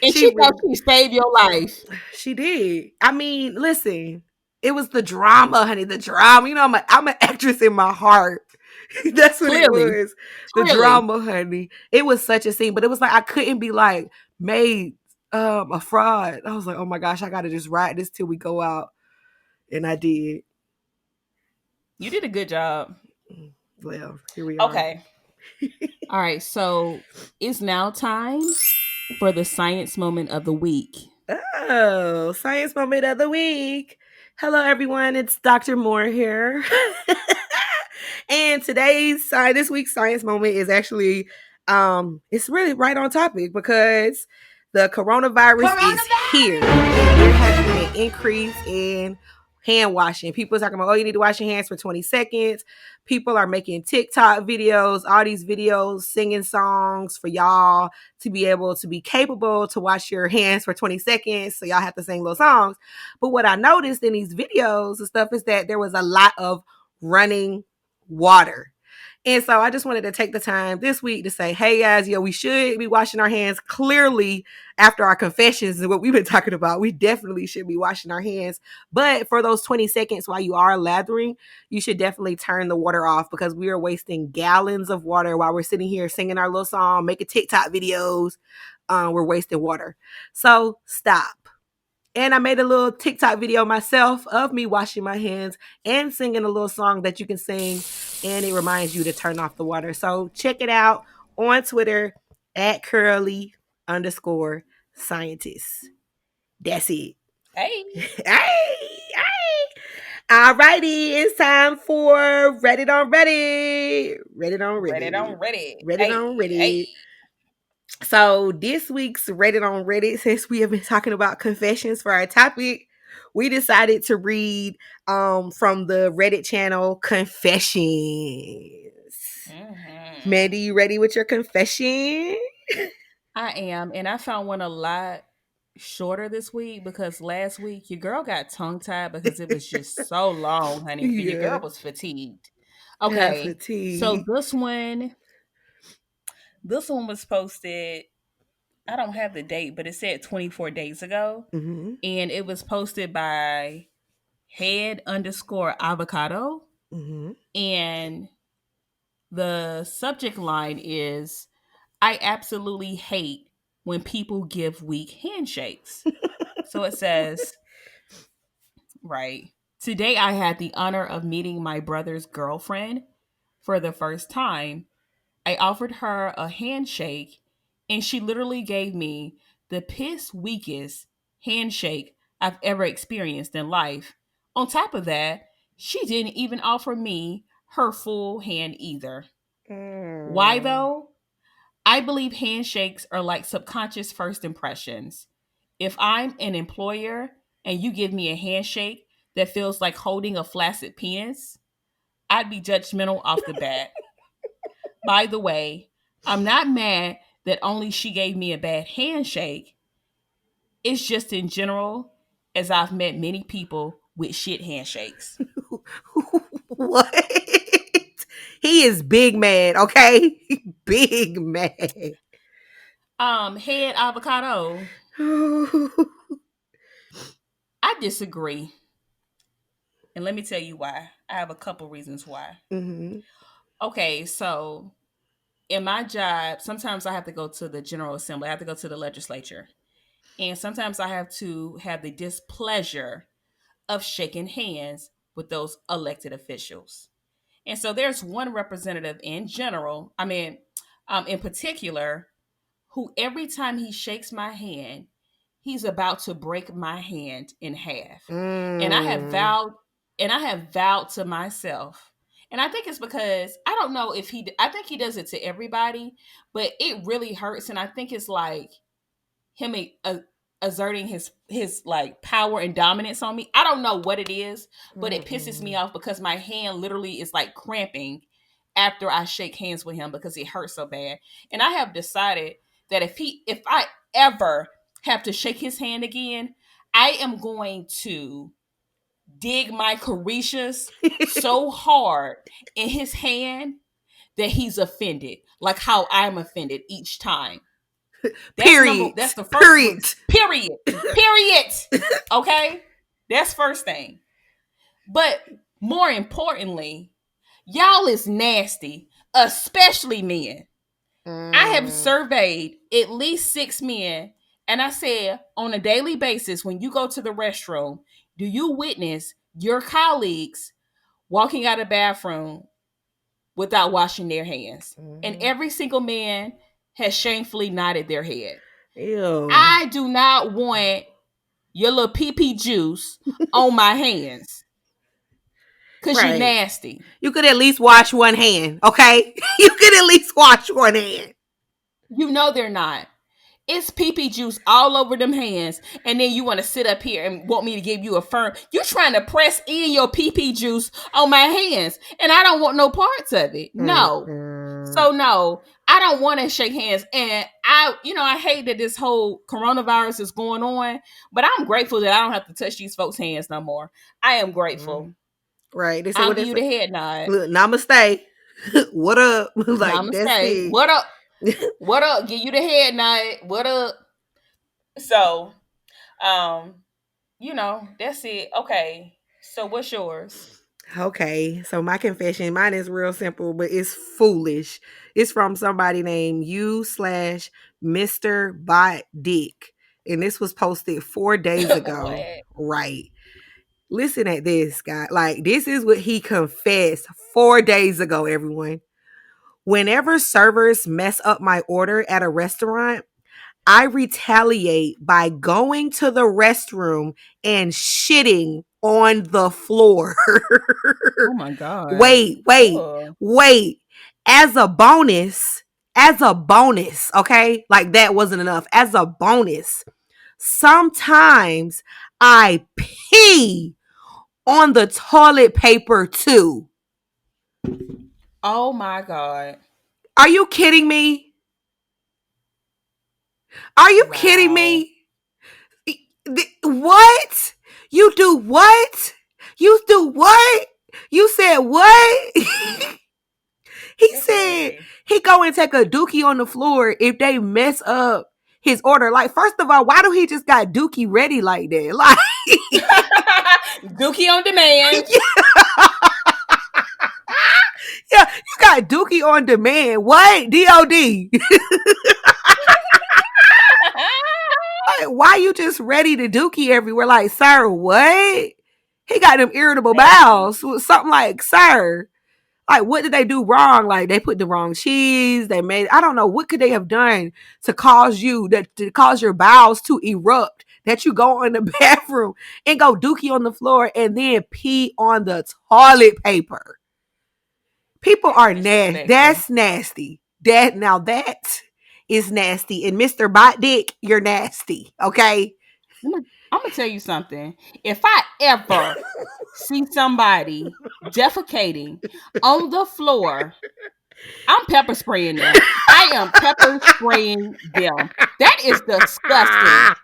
B: And
A: She
B: she thought
A: really
B: she saved your life.
A: She did. I mean, listen, it was the drama, honey. The drama. You know, I'm an actress in my heart. That's what it
B: Clearly.
A: was. The
B: Clearly.
A: drama, honey. It was such a scene, but it was like I couldn't be like made a fraud. I was like, oh my gosh, I gotta just ride this till we go out. And I did.
B: You did a good job.
A: Well, here we are.
B: Okay. All right. So it's now time for the science moment of the week.
A: Oh, science moment of the week. Hello, everyone. It's Dr. Moore here. And this week's science moment is actually it's really right on topic because the coronavirus is here and there has been an increase in hand washing. People are talking about, oh, you need to wash your hands for 20 seconds. People are making TikTok videos, all these videos, singing songs for y'all to be able to be capable to wash your hands for 20 seconds. So y'all have to sing little songs. But what I noticed in these videos and stuff is that there was a lot of running water. And so I just wanted to take the time this week to say, hey guys, we should be washing our hands clearly after our confessions and what we've been talking about. We definitely should be washing our hands. But for those 20 seconds while you are lathering, you should definitely turn the water off because we are wasting gallons of water while we're sitting here singing our little song, making TikTok videos. We're wasting water. So stop. And I made a little TikTok video myself of me washing my hands and singing a little song that you can sing. And it reminds you to turn off the water. So check it out on Twitter at curly_scientist. That's it.
B: Hey.
A: Hey. All righty. It's time for Reddit on Reddit. Reddit on Reddit.
B: Reddit on Reddit.
A: Reddit on Reddit.
B: Hey.
A: So this week's Reddit on Reddit, since we have been talking about confessions for our topic, we decided to read from the Reddit channel Confessions. Mm-hmm. Mandy, you ready with your confession?
B: I am, and I found one a lot shorter this week because last week your girl got tongue-tied because it was just so long, honey. Yeah. Your girl was fatigued. Okay, fatigued. So this one was posted. I don't have the date, but it said 24 days ago, mm-hmm. and it was posted by head_avocado, mm-hmm. and the subject line is, I absolutely hate when people give weak handshakes. So it says, right, today I had the honor of meeting my brother's girlfriend for the first time. I offered her a handshake and she literally gave me the piss weakest handshake I've ever experienced in life. On top of that, she didn't even offer me her full hand either. Why though? I believe handshakes are like subconscious first impressions. If I'm an employer and you give me a handshake that feels like holding a flaccid penis, I'd be judgmental off the bat. By the way, I'm not mad that only she gave me a bad handshake. It's just in general, as I've met many people with shit handshakes.
A: What? He is big mad, okay? Big mad.
B: Head avocado. I disagree. And let me tell you why. I have a couple reasons why. Mm-hmm. Okay, so in my job, sometimes I have to go to the General Assembly. I have to go to the legislature. And sometimes I have to have the displeasure of shaking hands with those elected officials. And so there's one representative in particular, who every time he shakes my hand, he's about to break my hand in half. And I have vowed to myself, and I think it's because I don't know if I think he does it to everybody, but it really hurts. And I think it's like him asserting his like power and dominance on me. I don't know what it is, but it pisses me off because my hand literally is like cramping after I shake hands with him because it hurts so bad. And I have decided that if I ever have to shake his hand again, I am going to dig my Carisha's so hard in his hand that he's offended, like how I'm offended each time. That's the first one. Period. Okay? That's first thing. But more importantly, y'all is nasty, especially men. I have surveyed at least 6 men, and I said, on a daily basis, when you go to the restroom, do you witness your colleagues walking out of the bathroom without washing their hands? Mm-hmm. And every single man has shamefully nodded their head. Ew. I do not want your little pee-pee juice on my hands. Because you're nasty.
A: You could at least wash one hand, okay? You could at least wash one hand.
B: You know they're not. It's pee pee juice all over them hands, and then you want to sit up here and want me to give you a firm. You're trying to press in your pee pee juice on my hands, and I don't want no parts of it. No.
A: Mm-mm.
B: So no, I don't want to shake hands. And I hate that this whole coronavirus is going on, but I'm grateful that I don't have to touch these folks' hands no more. I am grateful.
A: Right. They said
B: I'll
A: what
B: give
A: they
B: you
A: say.
B: the head nod.
A: Look, namaste. What up? Like that's
B: Namaste.
A: it.
B: What up? What up? Give you the head nod. What up? So, um, that's it. Okay. So what's yours?
A: Okay, so my confession, mine is real simple, but it's foolish. It's from somebody named you slash Mr. Bot Dick. And this was posted 4 days ago.
B: What?
A: Right. Listen at this, guy. Like, this is what he confessed 4 days ago, everyone. Whenever servers mess up my order at a restaurant, I retaliate by going to the restroom and shitting on the floor.
B: Oh my god.
A: wait, wait,
B: Oh.
A: wait. As a bonus, okay? Like that wasn't enough. As a bonus, sometimes I pee on the toilet paper too.
B: Oh my god.
A: Are you kidding me? Are you kidding
B: Wow.
A: me? What? You do what? You do what? You said what? He
B: That's
A: said
B: nasty.
A: he go and take a dookie on the floor if they mess up his order. Like, first of all, why do he just got dookie ready like that? Like,
B: Dookie on demand.
A: yeah, you got dookie on demand. What? DOD. Like, why you just ready to dookie everywhere? Like, sir, what? He got them irritable
B: Nasty.
A: bowels. Something like, sir, like, what did they do wrong? Like, they put the wrong cheese. They made, I don't know, what could they have done to cause your bowels to erupt? That you go in the bathroom and go dookie on the floor and then pee on the toilet paper. People are nasty.
B: Disrespectful.
A: That's nasty. That is nasty. And Mr. Bot Dick, you're nasty. Okay.
B: I'm gonna tell you something. If I ever see somebody defecating on the floor, I'm pepper spraying them. I am pepper spraying them. That is disgusting.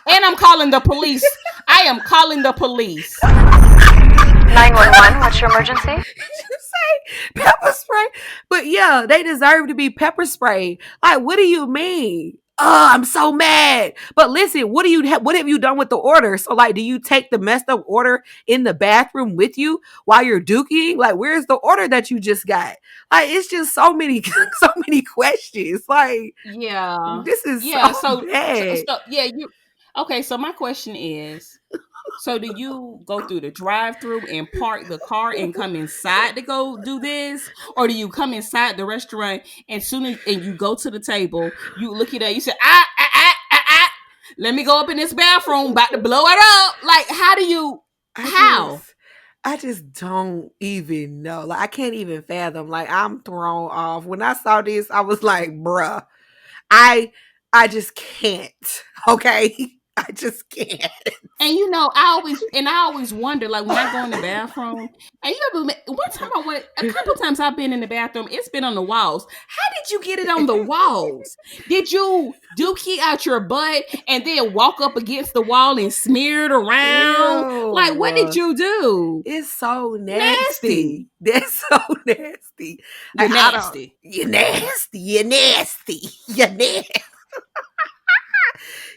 B: And I'm calling the police. I am calling the police.
D: 911, what's your emergency?
A: You say pepper spray, but yeah, they deserve to be pepper sprayed. Like, what do you mean? Oh, I'm so mad. But listen, what have you done with the order? So, like, do you take the messed up order in the bathroom with you while you're dookie? Like, where's the order that you just got? Like, it's just so many, so many questions. Like,
B: Yeah.
A: this is
B: Yeah.
A: so
B: So
A: bad.
B: yeah, you okay, so my question is, so do you go through the drive-through and park the car and come inside to go do this, or do you come inside the restaurant and you go to the table, you look at it, you say let me go up in this bathroom, about to blow it up. Like, how do you?
A: I
B: How?
A: just I just don't even know. Like, I can't even fathom. Like, I'm thrown off. When I saw this, I was like, bruh, I I just can't. Okay? I just can't.
B: And I always wonder, like when I go in the bathroom, and one time a couple times I've been in the bathroom, it's been on the walls. How did you get it on the walls? Did you dookie out your butt and then walk up against the wall and smear it around? Like, what did
A: Ew.
B: you do?
A: It's so nasty.
B: Nasty.
A: That's so nasty.
B: You're
A: I don't.
B: nasty.
A: You're nasty. You're nasty. You're nasty.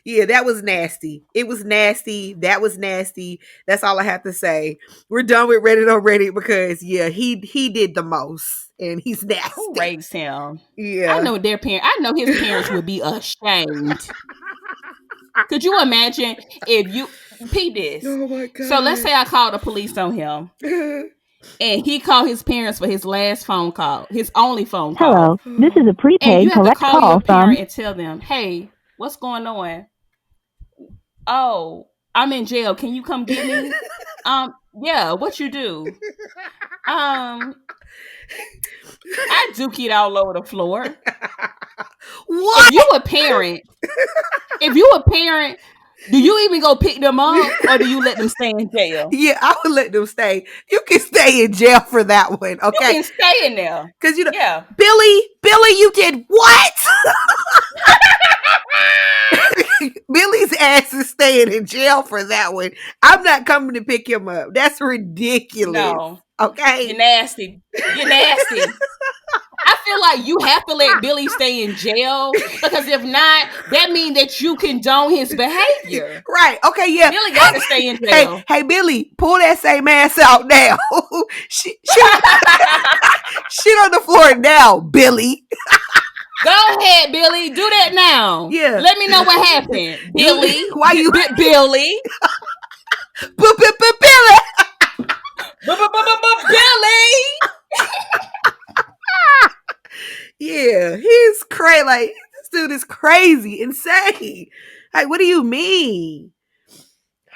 A: Yeah, that was nasty. It was nasty. That was nasty. That's all I have to say. We're done with Reddit on Reddit because yeah, he did the most and he's
B: Who
A: nasty.
B: raised him? I
A: Yeah.
B: know their parents. I know his parents would be ashamed. Could you imagine if you Pete this?
A: Oh my
B: So let's say I called the police on him
A: god.
B: and he called his parents for his last phone call, his only phone
D: Hello,
B: call.
D: this is a
B: And
D: prepaid
B: you have to
D: collect
B: call your
D: call
B: parent
D: from.
B: and tell them, hey, what's going on? Oh, I'm in jail. Can you come get me? Yeah, what you do? Um, I dookie it all over the floor.
A: What?
B: If you a parent, do you even go pick them up or do you let them stay in jail?
A: Yeah, I would let them stay. You can stay in jail for that one,
B: You
A: okay?
B: can stay in there.
A: Because
B: Yeah.
A: Billy, you did what? Billy's ass is staying in jail for that one. I'm not coming to pick him up. That's ridiculous.
B: No. You're
A: Okay.
B: nasty. You're nasty. I feel like you have to let Billy stay in jail because if not, that means that you condone his behavior.
A: Right. Okay. Yeah.
B: Billy got to stay in
A: Hey,
B: jail.
A: hey, Billy, pull that same ass out now. shit, shit on the floor now, Billy.
B: Go ahead, Billy. Do that now.
A: Yeah.
B: Let me know what happened. Billy.
A: Why you
B: Billy.
A: Billy?
B: Billy.
A: Yeah, he's crazy. Like this dude is crazy, insane. Like, what do you mean?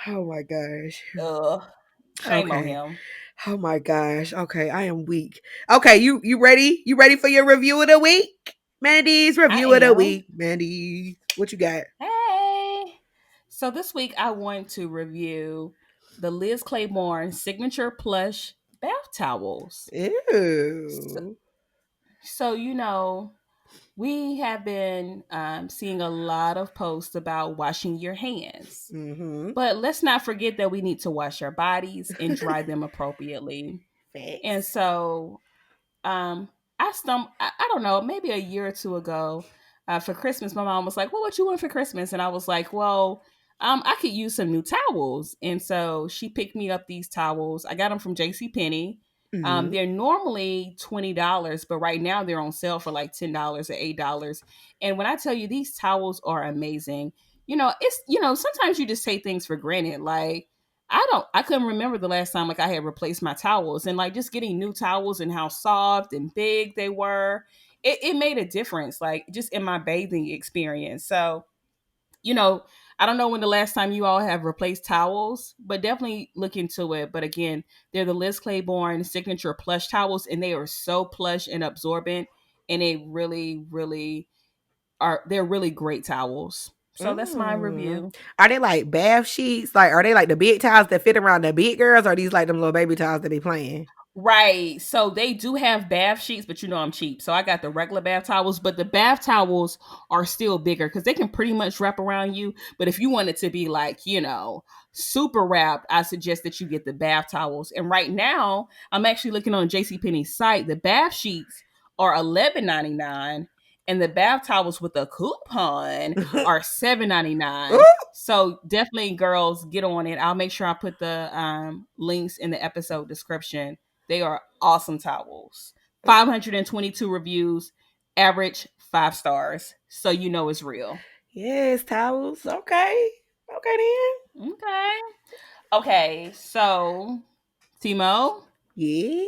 A: Oh my gosh.
B: Shame on
A: Okay.
B: him.
A: Oh my gosh. Okay, I am weak. Okay, you ready? You ready for your review of the week? Mandy's
B: I
A: review of the
B: am.
A: week. Mandy, what you got?
B: Hey. So this week I want to review the Liz Claiborne signature plush bath towels. So,
A: Ew.
B: so we have been seeing a lot of posts about washing your hands.
A: Mm-hmm.
B: But let's not forget that we need to wash our bodies and dry them appropriately. And
A: Facts.
B: so um I don't know, maybe a year or two ago, for Christmas, my mom was like, well, what you want for Christmas? And I was like, well, I could use some new towels. And so she picked me up these towels. I got them from JCPenney.
A: Mm-hmm.
B: They're normally $20, but right now they're on sale for like $10 or $8. And when I tell you these towels are amazing, it's sometimes you just take things for granted. Like I couldn't remember the last time like I had replaced my towels, and like just getting new towels and how soft and big they were, it made a difference, like just in my bathing experience. So, you know, I don't know when the last time you all have replaced towels, but definitely look into it. But again, they're the Liz Claiborne signature plush towels, and they are so plush and absorbent, and they really, really they're really great towels. So that's my
A: Mm.
B: review.
A: Are they like bath sheets? Like, are they like the big towels that fit around the big girls, or are these like them little baby towels that be playing?
B: Right. So they do have bath sheets, but I'm cheap. So I got the regular bath towels, but the bath towels are still bigger because they can pretty much wrap around you. But if you want it to be like, super wrapped, I suggest that you get the bath towels. And right now, I'm actually looking on JCPenney's site. The bath sheets are $11.99, and the bath towels with a coupon are $7.99. So definitely, girls, get on it. I'll make sure I put the links in the episode description. They are awesome towels. 522 reviews, average 5 stars. So it's real.
A: Yes, towels. Okay. Okay
B: Okay. Okay. So, Timo,
A: then. Yeah.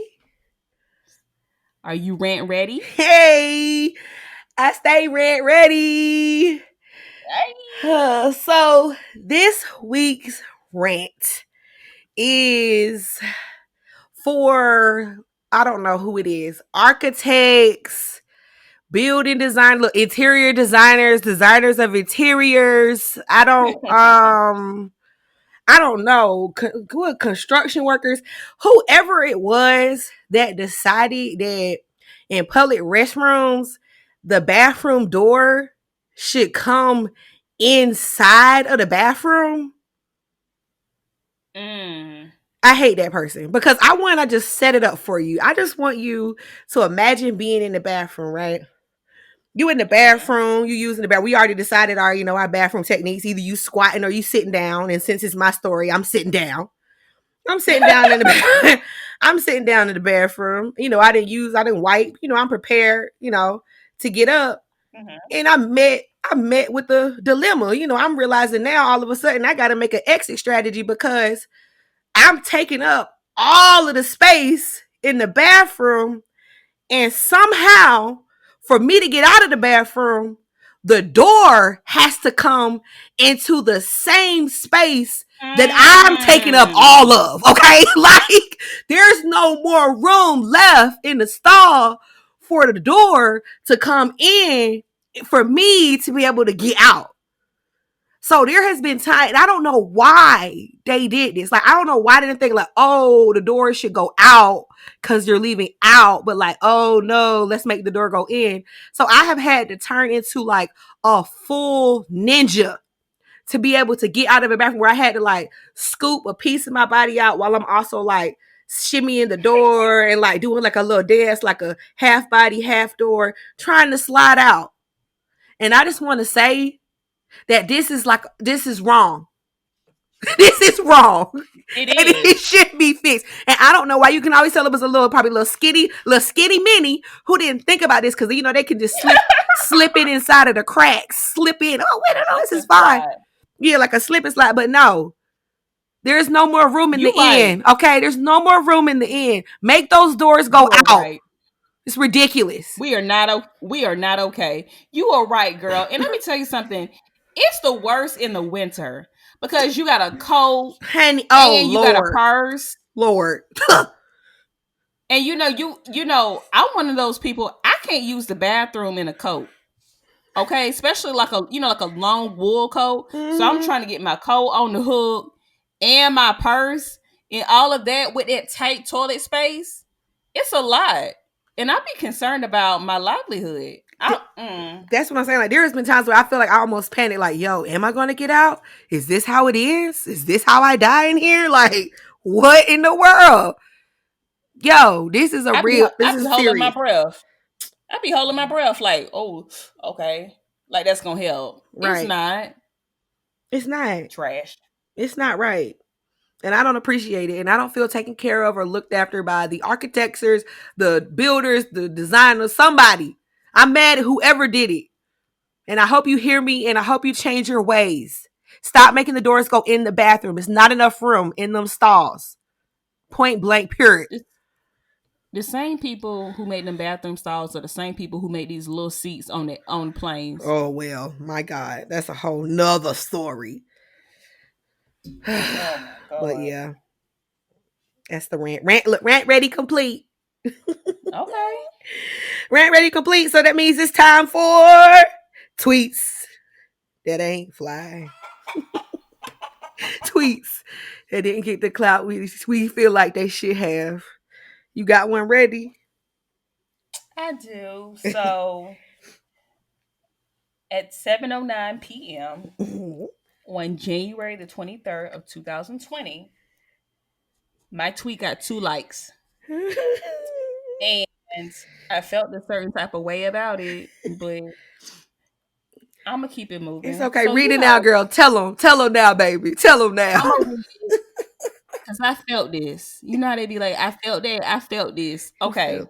B: are you rant ready?
A: Hey, I stay ready. So this week's rant is for, I don't know who it is, architects, building design, look, interior designers of interiors. I don't know, construction workers, whoever it was that decided that in public restrooms, the bathroom door should come inside of the bathroom.
B: Mm.
A: I hate that person because I want to just set it up for you. I just want you to imagine being in the bathroom, right? You in the
B: Mm-hmm.
A: bathroom, you using the bathroom. We already decided our bathroom techniques. Either you squatting or you sitting down. And since it's my story, I'm sitting down. I'm sitting down in the bathroom. I'm sitting down in the bathroom. I didn't wipe. I'm prepared, to get up.
B: Mm-hmm.
A: And I met with the dilemma. I'm realizing now all of a sudden I gotta make an exit strategy because I'm taking up all of the space in the bathroom. And somehow, for me to get out of the bathroom, the door has to come into the same space that I'm taking up
B: Mm.
A: all of. Okay. Like there's no more room left in the stall for the door to come in for me to be able to get out. So there has been time, and I don't know why they did this. Like, I don't know why they didn't think like, oh, the door should go out because you're leaving out, but like, oh no, let's make the door go in. So I have had to turn into like a full ninja to be able to get out of the bathroom where I had to like scoop a piece of my body out while I'm also like shimmying the door and like doing like a little dance, like a half body, half door, trying to slide out. And I just want to say that this is wrong. This is wrong.
B: It
A: And it
B: is.
A: should be fixed. And I don't know why. You can always tell it was probably a little skinny mini who didn't think about this, because they can just slip it inside of the cracks, slip in. Oh wait, no, this is fine. Yeah, like a slip and slide. But no, there's no more room in the end. Okay, there's no more room in the end. Make those doors go out. Right. It's ridiculous.
B: We are not okay. You are right, girl. And let me tell you something. It's the worst in the winter because you got a coat,
A: honey.
B: And you got a purse,
A: Lord.
B: And you know, I'm one of those people. I can't use the bathroom in a coat. Okay, especially like a long wool coat. Mm-hmm. So I'm trying to get my coat on the hook and my purse and all of that with that tight toilet space. It's a lot. And I be concerned about my livelihood.
A: That's what I'm saying. Like, there has been times where I feel like I almost panic. Like, yo, am I going to get out? Is this how it is? Is this how I die in here? Like, what in the world? Yo, this is serious.
B: Holding my breath. I be holding my breath like, oh, okay. Like, that's going to help. Right. It's not.
A: It's not.
B: Trash.
A: It's not right. And I don't appreciate it. And I don't feel taken care of or looked after by the architects, the builders, the designers, somebody. I'm mad at whoever did it. And I hope you hear me, and I hope you change your ways. Stop making the doors go in the bathroom. It's not enough room in them stalls. Point blank, period.
B: The same people who made them bathroom stalls are the same people who made these little seats on planes.
A: Oh, well, my God. That's a whole nother story. Oh, but yeah, that's the rant. Rant ready, complete.
B: Okay.
A: Rant ready, complete. So that means it's time for tweets that ain't fly. Tweets that didn't get the clout we feel like they should have. You got one ready?
B: I do. So at 7:09 p.m. on January the 23rd of 2020, my tweet got 2 likes. And I felt a certain type of way about it, but I'm going to keep it moving.
A: It's okay. So, read it now, girl. Tell them now, baby. Tell them now.
B: Because I felt this. You know how they be like, I felt that. I felt this. Okay.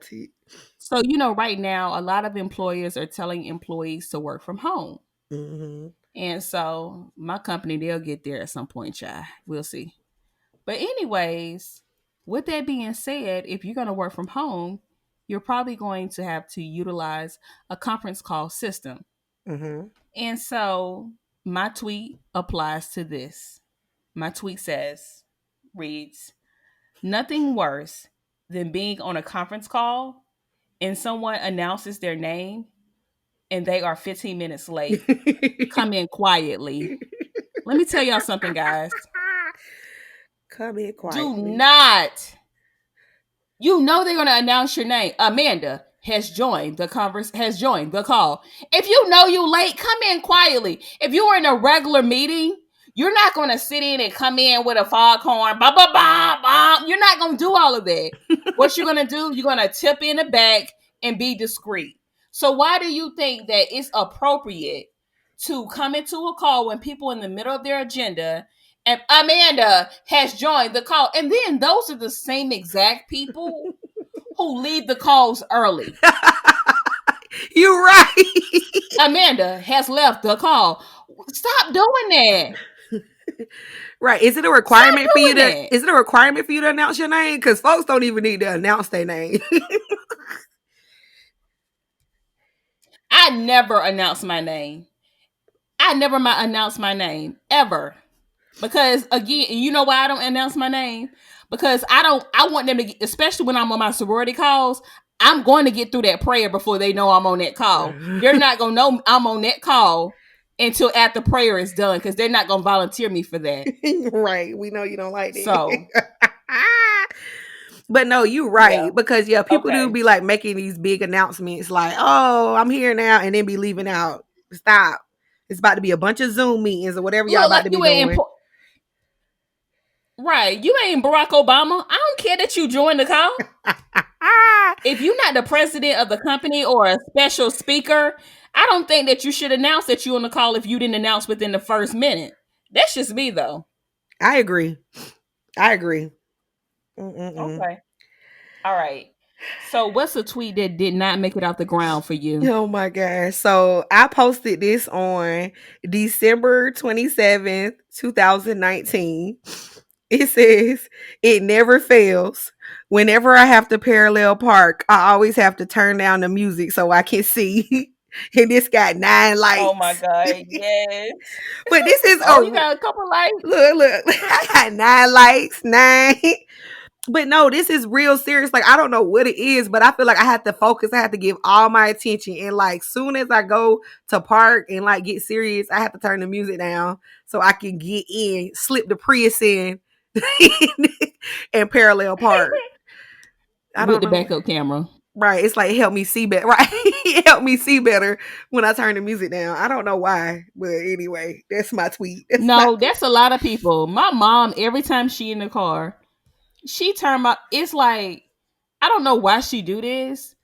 B: So, right now, a lot of employers are telling employees to work from home. Mm-hmm. And so my company, they'll get there at some point, child. We'll see. But anyways, with that being said, if you're going to work from home, you're probably going to have to utilize a conference call system. Mm-hmm. And so my tweet applies to this. My tweet reads, nothing worse than being on a conference call and someone announces their name and they are 15 minutes late. Come in quietly. Let me tell y'all something, guys.
A: Come in quietly.
B: Do not. You know they're going to announce your name. Amanda has joined the call. If you know you late, come in quietly. If you were in a regular meeting, you're not going to sit in and come in with a foghorn. Bah, bah, bah, bah. You're not going to do all of that. What you're going to do, you're going to tip in the back and be discreet. So why do you think that it's appropriate to come into a call when people in the middle of their agenda and Amanda has joined the call? And then those are the same exact people who leave the calls early.
A: You're right.
B: Amanda has left the call. Stop doing that.
A: Right. Is it a requirement for you to announce your name? Because folks don't even need to announce their name.
B: I never announce my name. I never announce my name ever. Because again, you know why I don't announce my name? Because I want them to get, especially when I'm on my sorority calls, I'm going to get through that prayer before they know I'm on that call. They're not going to know I'm on that call until after prayer is done, because they're not going to volunteer me for that.
A: Right. We know you don't like that.
B: So,
A: but no, you're right.
B: yeah.
A: Because people do
B: Okay.
A: be like making these big announcements like, oh, I'm here now, and then be leaving out. Stop. It's about to be a bunch of Zoom meetings or whatever y'all
B: Look
A: about
B: like
A: to be
B: you ain't
A: doing.
B: right. You ain't Barack Obama. I don't care that you joined the call. If you're not the president of the company or a special speaker, I don't think that you should announce that you're on the call if you didn't announce within the first minute. That's just me, though.
A: I agree. Mm-mm-mm.
B: Okay. All right. So, what's a tweet that did not make it off the ground for you?
A: Oh my gosh. So I posted this on December 27th, 2019. It says, it never fails. Whenever I have to parallel park, I always have to turn down the music so I can see. And this got 9
B: Oh my
A: likes.
B: God, yes.
A: But this is
B: Oh, you got a couple likes?
A: look. I got 9 likes, 9. But no, this is real serious. Like, I don't know what it is, but I feel like I have to focus. I have to give all my attention. And like, soon as I go to park and like get serious, I have to turn the music down so I can get in, slip the Prius in, and parallel park. I
B: With
A: don't
B: the
A: know.
B: backup camera.
A: Right. It's like, help me see better. Right. It helped me see better when I turn the music down. I don't know why. But anyway, that's my tweet.
B: That's a lot of people. My mom, every time she in the car, she turn my, it's like, I don't know why she do this,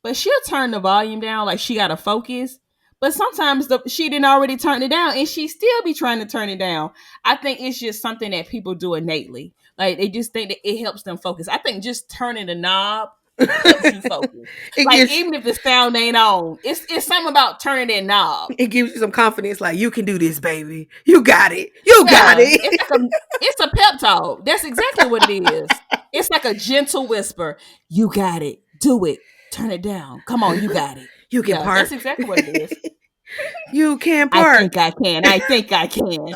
B: but she'll turn the volume down like she got to focus. But sometimes she didn't already turn it down and she still be trying to turn it down. I think it's just something that people do innately. Like, they just think that it helps them focus. I think just turning the knob helps you focus. Like, even if the sound ain't on, it's something about turning that knob.
A: It gives you some confidence, like, you can do this, baby. You got it. You got it.
B: It's a pep talk. That's exactly what it is. It's like a gentle whisper. You got it. Do it. Turn it down. Come on, you got it.
A: You can park.
B: That's exactly what it is.
A: You can park.
B: I think I can. I think I can.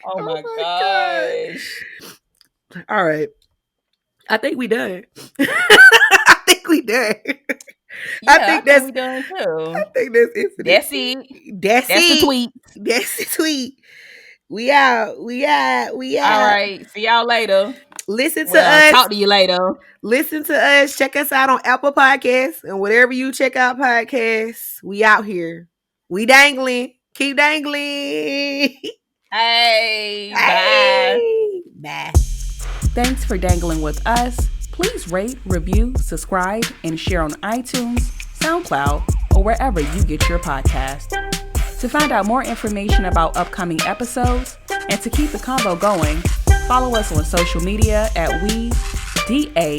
B: Oh my gosh.
A: All right. I think we done. I think we done.
B: Yeah, I think we done too.
A: I think that's it for
B: That's
A: this.
B: it.
A: That's
B: the tweet.
A: That's the tweet. We out.
B: All right. See y'all later.
A: Listen to us.
B: Talk to you later.
A: Listen to us. Check us out on Apple Podcasts and whatever you check out podcasts. We out here. We dangling. Keep dangling.
B: Hey,
A: bye. Bye.
B: Thanks for dangling with us. Please rate, review, subscribe, and share on iTunes, SoundCloud, or wherever you get your podcast. To find out more information about upcoming episodes and to keep the convo going, follow us on social media at DANGLIN.